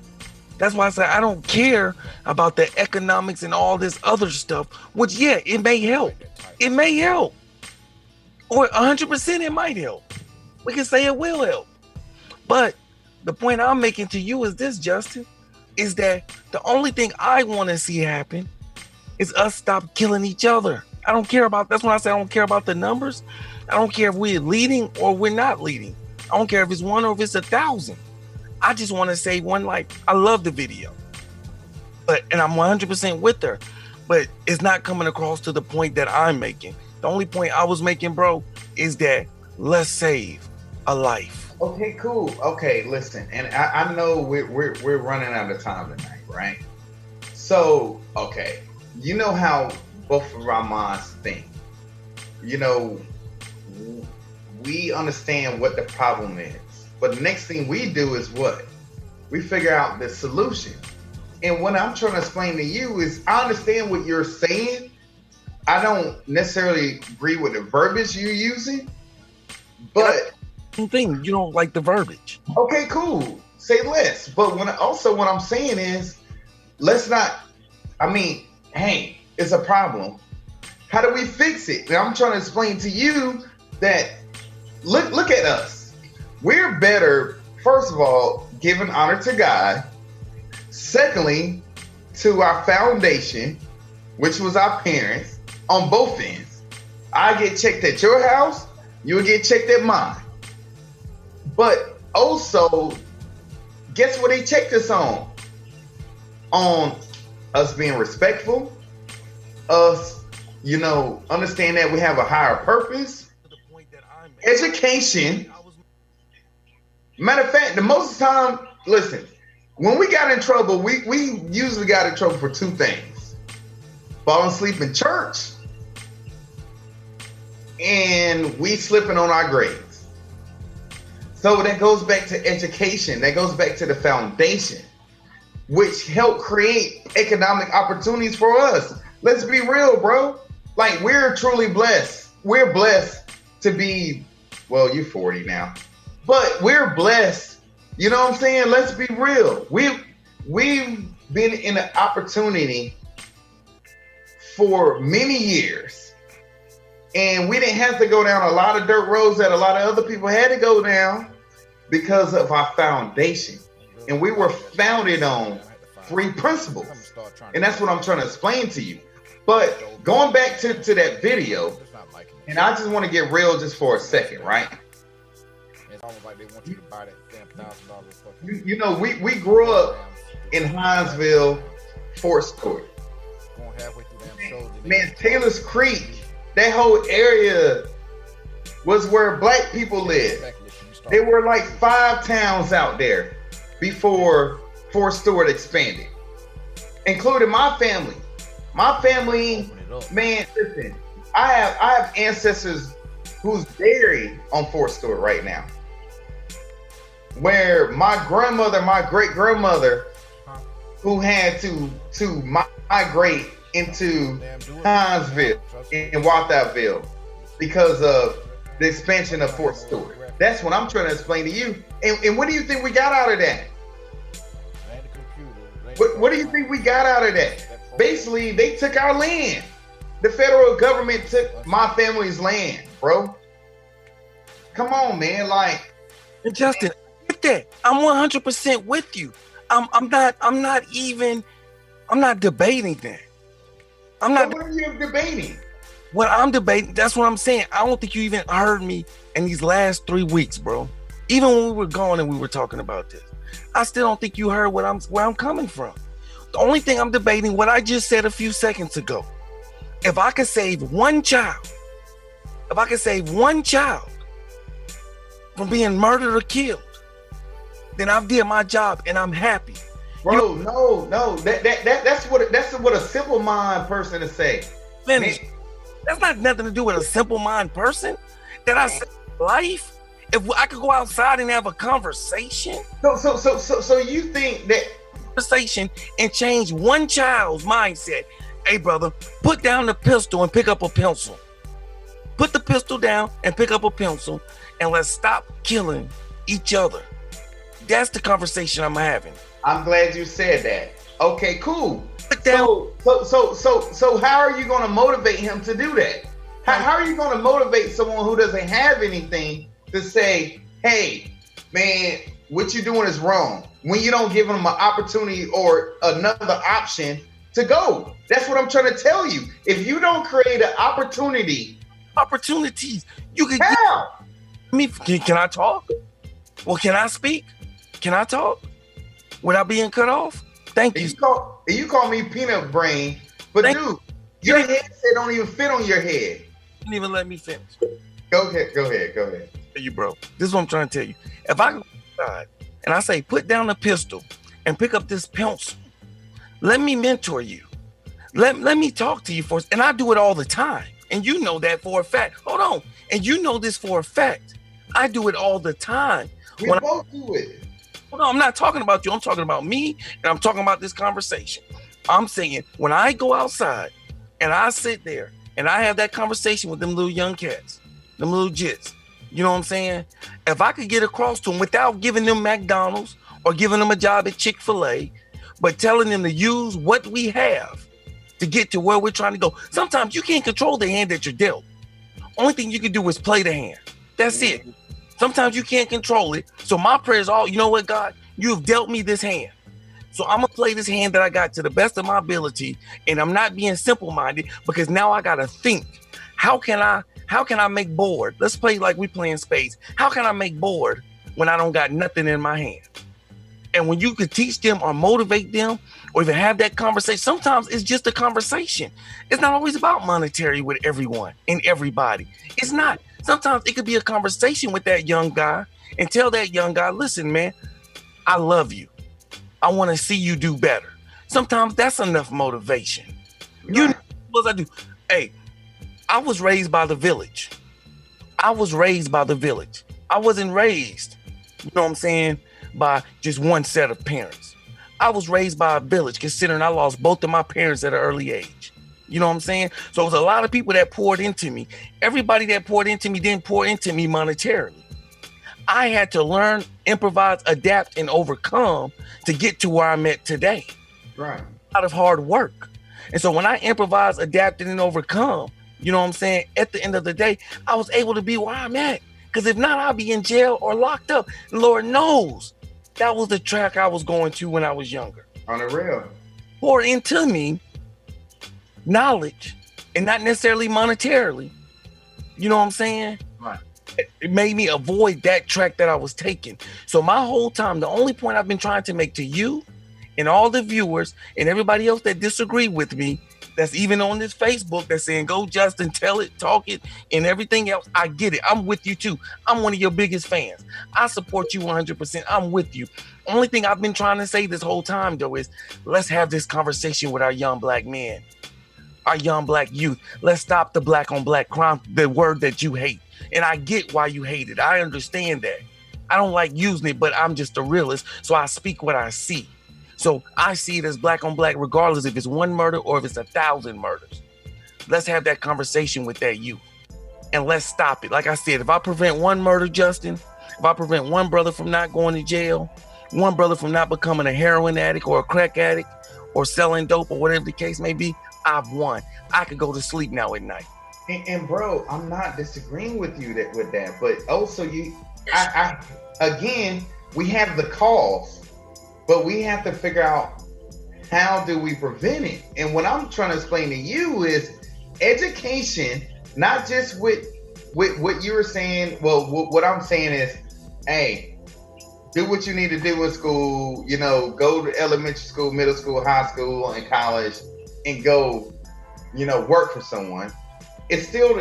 That's why I say I don't care about the economics and all this other stuff, which, yeah, it may help. It may help. Or 100% it might help. We can say it will help. But the point I'm making to you is this, Justin, is that the only thing I want to see happen is us stop killing each other. I don't care about, that's when I say I don't care about the numbers. I don't care if we're leading or we're not leading. I don't care if it's 1 or if it's 1,000. I just want to save one life. I love the video, and I'm 100% with her, but it's not coming across to the point that I'm making. The only point I was making, bro, is that let's save a life. Okay, cool. Okay, listen, and I know we're running out of time tonight, right? So, okay, you know how both of our minds think. You know, we understand what the problem is. But the next thing we do is what? We figure out the solution. And what I'm trying to explain to you is I understand what you're saying. I don't necessarily agree with the verbiage you're using, but thing, you don't like the verbiage. Okay, cool. Say less. But what I'm saying is, let's not, hey, it's a problem. How do we fix it? And I'm trying to explain to you that look at us. We're better, first of all, giving honor to God. Secondly, to our foundation, which was our parents, on both ends. I get checked at your house, you'll get checked at mine. But also, guess what they checked us on? On us being respectful, us, understand that we have a higher purpose, education. Matter of fact, the most time, listen, when we got in trouble, we usually got in trouble for 2 things. Falling asleep in church and we slipping on our grades. So that goes back to education. That goes back to the foundation, which helped create economic opportunities for us. Let's be real, bro. Like, we're truly blessed. We're blessed to be, well, you're 40 now. But we're blessed, you know what I'm saying? Let's be real. We've been in an opportunity for many years, and we didn't have to go down a lot of dirt roads that a lot of other people had to go down because of our foundation. And we were founded on 3 principles, and that's what I'm trying to explain to you. But going back to that video, and I just want to get real just for a second, right? It's almost like they want you to buy that damn $1,000. You know, we grew up in Hinesville, Fort Stewart. Going halfway through damn shows. Man, Taylor's Creek, that whole area was where black people lived. There were like 5 towns out there before Fort Stewart expanded, including my family. My family, man, listen, I have ancestors who's buried on Fort Stewart right now, where my grandmother, my great grandmother, who had to migrate into Hinesville and Walthoutville because of the expansion of Fort Stewart. That's what I'm trying to explain to you. And what do you think we got out of that? What do you think we got out of that? Basically, they took our land. The federal government took my family's land, bro. Come on, man. Like, and Justin, get that. I'm 100% with you. I'm not debating that. I'm not. So what are you debating? What I'm debating, that's what I'm saying. I don't think you even heard me in these last 3 weeks, bro. Even when we were gone and we were talking about this, I still don't think you heard where I'm coming from. The only thing I'm debating, what I just said a few seconds ago. If I could save one child from being murdered or killed, then I've did my job and I'm happy. Bro, no. That's what a simple mind person to say. Finish. That's not nothing to do with a simple mind person. That I say life. If I could go outside and have a conversation, So you think that and change one child's mindset. Hey, brother, put down the pistol and pick up a pencil. Put the pistol down and pick up a pencil, and let's stop killing each other. That's the conversation I'm having. I'm glad you said that. Okay, cool. So how are you going to motivate him to do that? How are you going to motivate someone who doesn't have anything to say, hey, man, what you're doing is wrong, when you don't give them an opportunity or another option to go? That's what I'm trying to tell you. If you don't create an opportunities, you can how? Can I talk? Well, can I speak? Can I talk without being cut off? Thank you. You call me peanut brain, but dude, your headset don't even fit on your head. You didn't even let me finish. Go ahead. You, bro. This is what I'm trying to tell you. If I go outside and I say, put down the pistol and pick up this pencil, let me mentor you. Let me talk to you first. And I do it all the time. And you know that for a fact. Hold on. And you know this for a fact. I do it all the time. We both do it. Hold on, I'm not talking about you. I'm talking about me, and I'm talking about this conversation. I'm saying when I go outside and I sit there and I have that conversation with them little young cats, them little jits, you know what I'm saying? If I could get across to them without giving them McDonald's or giving them a job at Chick-fil-A, but telling them to use what we have to get to where we're trying to go. Sometimes you can't control the hand that you're dealt. Only thing you can do is play the hand. That's it. Sometimes you can't control it. So my prayer is you know what, God? You have dealt me this hand. So I'm going to play this hand that I got to the best of my ability. And I'm not being simple-minded, because now I got to think, how can I make board? Let's play like we playing spades. How can I make board when I don't got nothing in my hand? And when you can teach them or motivate them or even have that conversation, sometimes it's just a conversation. It's not always about monetary with everyone and everybody. It's not. Sometimes it could be a conversation with that young guy and tell that young guy, listen, man, I love you. I want to see you do better. Sometimes that's enough motivation. You know what I do? Hey, I was raised by the village. I wasn't raised, you know what I'm saying, by just one set of parents. I was raised by a village, considering I lost both of my parents at an early age. You know what I'm saying? So it was a lot of people that poured into me. Everybody that poured into me didn't pour into me monetarily. I had to learn, improvise, adapt, and overcome to get to where I'm at today. Right. Out of hard work. And so when I improvised, adapted, and overcome, you know what I'm saying? At the end of the day, I was able to be where I'm at. Because if not, I'd be in jail or locked up. And Lord knows that was the track I was going to when I was younger. On the real. Pour into me knowledge, and not necessarily monetarily. You know what I'm saying? Right. It made me avoid that track that I was taking. So my whole time, the only point I've been trying to make to you and all the viewers and everybody else that disagree with me, that's even on this Facebook, that's saying, go Justin, tell it, talk it, and everything else, I get it. I'm with you too. I'm one of your biggest fans. I support you 100%. I'm with you. Only thing I've been trying to say this whole time, though, is let's have this conversation with our young black men, our young black youth. Let's stop the black on black crime, the word that you hate. And I get why you hate it. I understand that. I don't like using it, but I'm just a realist, so I speak what I see. So I see it as black on black, regardless if it's one murder or if it's 1,000 murders. Let's have that conversation with that youth, and let's stop it. Like I said, if I prevent one murder, Justin, if I prevent one brother from not going to jail, one brother from not becoming a heroin addict or a crack addict or selling dope or whatever the case may be, I've won. I could go to sleep now at night. And bro, I'm not disagreeing with you with that, but also again, we have the cause, but we have to figure out how do we prevent it. And what I'm trying to explain to you is education, not just with what you were saying. Well, what I'm saying is, hey, do what you need to do in school, you know, go to elementary school, middle school, high school, and college, and go, you know, work for someone. It's still,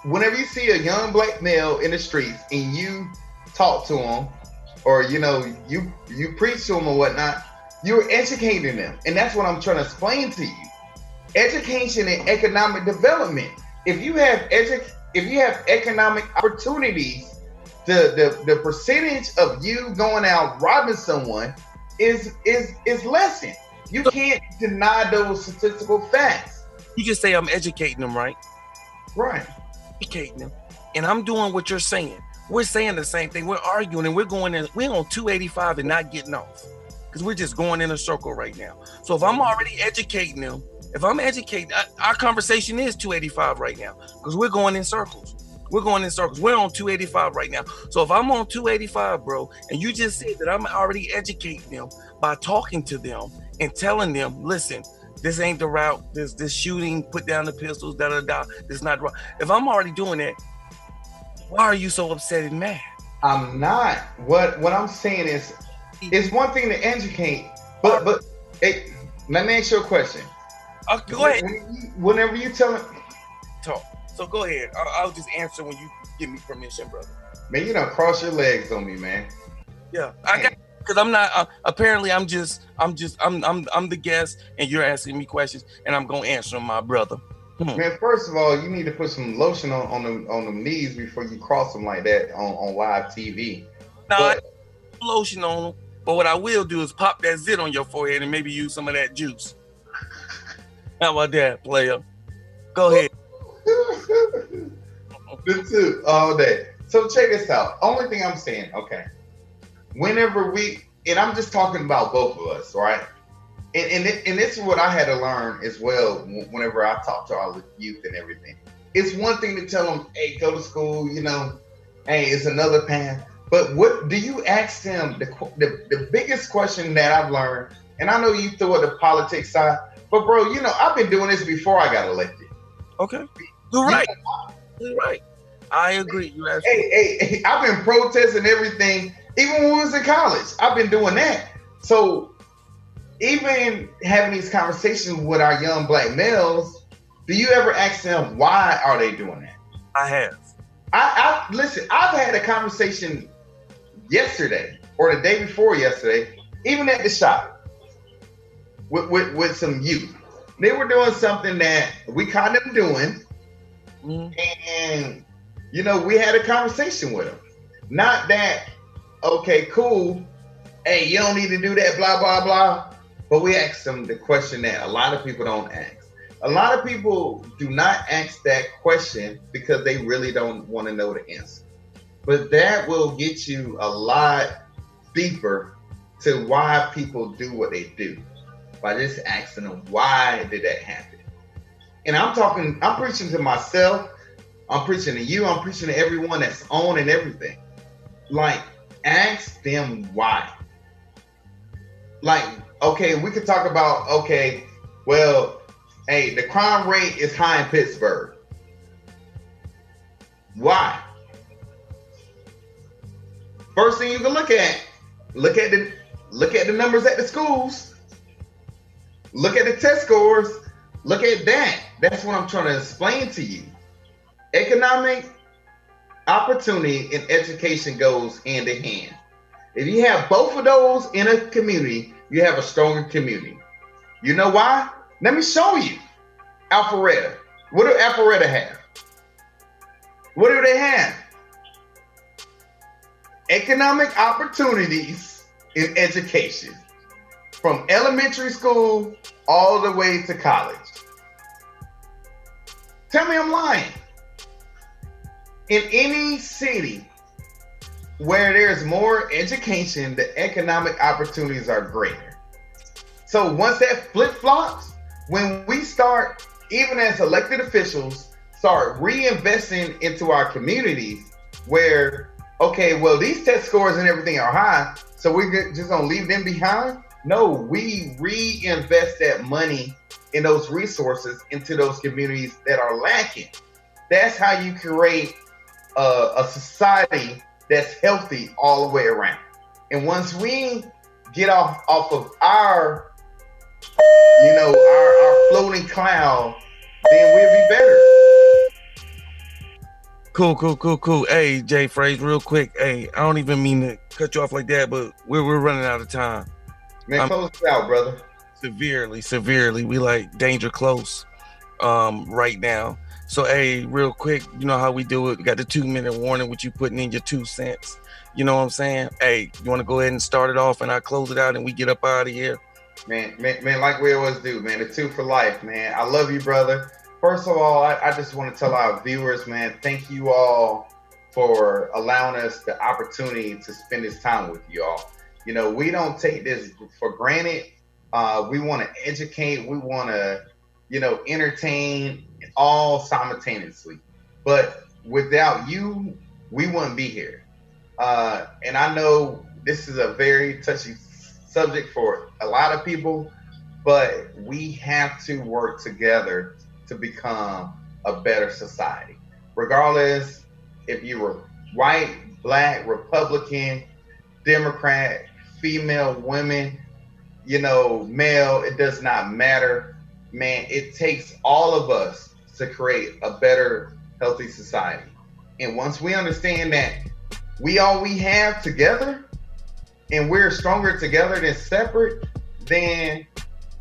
whenever you see a young black male in the streets and you talk to him, or, you know, you preach to him or whatnot, You're educating them. And that's what I'm trying to explain to you. Education and economic development. If you have economic opportunities, the percentage of you going out robbing someone is lessened. You can't deny those statistical facts. You just say I'm educating them, right? Right. Educating them. And I'm doing what you're saying. We're saying the same thing. We're arguing and we're on 285 and not getting off. Because we're just going in a circle right now. So if I'm already educating them, if I'm educating, our conversation is 285 right now. Because we're going in circles. We're going in circles. We're on 285 right now. So if I'm on 285, bro, and you just said that I'm already educating them by talking to them and telling them, listen, this ain't the route. This shooting, put down the pistols, This is not right. If I'm already doing that, why are you so upset and mad? I'm not. What I'm saying is, it's one thing to educate, but hey, let me ask you a question. Go ahead. Whenever you tell me, talk. So go ahead. I'll just answer when you give me permission, brother. Man, you don't cross your legs on me, man. Yeah, I got, because I'm not. Apparently, I'm the guest, and you're asking me questions, and I'm gonna answer them, my brother. Man, first of all, you need to put some lotion on them knees before you cross them like that on live TV. No, I put lotion on them, but what I will do is pop that zit on your forehead and maybe use some of that juice. How about that, player? Go ahead. The two all day. So check this out. Only thing I'm saying, okay. Whenever and I'm just talking about both of us, right? And this is what I had to learn as well whenever I talk to our youth and everything. It's one thing to tell them, hey, go to school, hey, it's another path. But what do you ask them? The biggest question that I've learned, and I know you throw it the politics side, but bro, I've been doing this before I got elected. Okay. You're right. You're right. I agree. You asked hey, I've been protesting everything, even when we was in college. I've been doing that. So even having these conversations with our young black males, do you ever ask them why are they doing that? I have. I listen, I've had a conversation yesterday or the day before yesterday, even at the shop with some youth. They were doing something that we caught them doing. And we had a conversation with them. Not that, okay, cool. Hey, you don't need to do that, blah, blah, blah. But we asked them the question that a lot of people don't ask. A lot of people do not ask that question because they really don't want to know the answer. But that will get you a lot deeper to why people do what they do by just asking them, why did that happen? And I'm preaching to myself, I'm preaching to you, I'm preaching to everyone that's on and everything. Like, ask them why. Like, okay, we could talk about, okay, well, hey, the crime rate is high in Pittsburgh. Why? First thing you can look at the numbers at the schools. Look at the test scores. Look at that. That's what I'm trying to explain to you. Economic opportunity and education goes hand in hand. If you have both of those in a community, you have a stronger community. You know why? Let me show you. Alpharetta. What do Alpharetta have? What do they have? Economic opportunities in education. From elementary school all the way to college. Tell me I'm lying. In any city where there's more education, the economic opportunities are greater. So once that flip-flops, when we start, even as elected officials, start reinvesting into our communities where, okay, well, these test scores and everything are high, so we're just gonna leave them behind? No, we reinvest that money and those resources into those communities that are lacking. That's how you create a society that's healthy all the way around. And once we get off of our floating cloud, then we'll be better. Cool. Hey, Jay Fraser, real quick. Hey, I don't even mean to cut you off like that, but we're running out of time. Man, close it out, brother. Severely. We like danger close right now. So, hey, real quick, you know how we do it. We got the 2-minute warning with you putting in your 2 cents. You know what I'm saying? Hey, you want to go ahead and start it off and I close it out and we get up out of here? Man, like we always do, man. The 2 for life, man. I love you, brother. First of all, I just want to tell our viewers, man, thank you all for allowing us the opportunity to spend this time with you all. You know, we don't take this for granted. We want to educate. We want to, you know, entertain all simultaneously. But without you, we wouldn't be here. And I know this is a very touchy subject for a lot of people, but we have to work together to become a better society. Regardless if you were white, black, Republican, Democrat, female, women, you know, male, it does not matter. Man, it takes all of us to create a better, healthy society. And once we understand that we have together and we're stronger together than separate, then,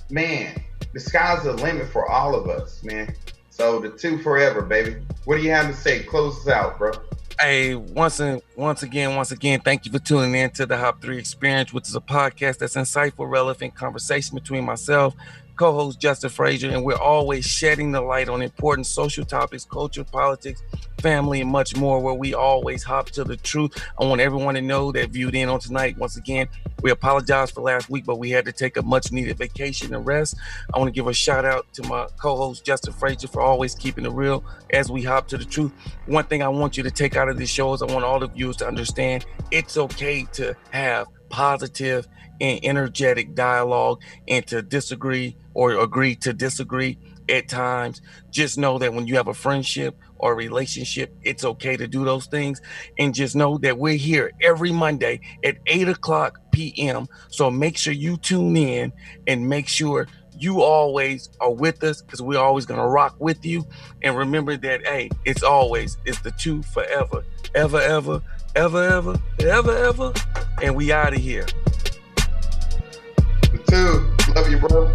man, the sky's the limit for all of us, man. So the 2 forever, baby. What do you have to say? Close us out, bro. Hey, once again, thank you for tuning in to the HOP3 Experience, which is a podcast that's insightful, relevant conversation between myself, co-host Justin Frasier, and we're always shedding the light on important social topics, culture, politics, family, and much more, where we always hop to the truth. I want everyone to know that viewed in on tonight. Once again, we apologize for last week, but we had to take a much-needed vacation and rest. I want to give a shout-out to my co-host Justin Frasier for always keeping it real as we hop to the truth. One thing I want you to take out of this show is I want all the viewers to understand it's okay to have positive and energetic dialogue and to disagree or agree to disagree at times. Just know that when you have a friendship or a relationship, it's okay to do those things. And just know that we're here every Monday at 8:00 p.m. So make sure you tune in and make sure you always are with us, because we're always going to rock with you. And remember that, hey, it's the 2 forever, ever, and we out of here. The 2, love you, bro.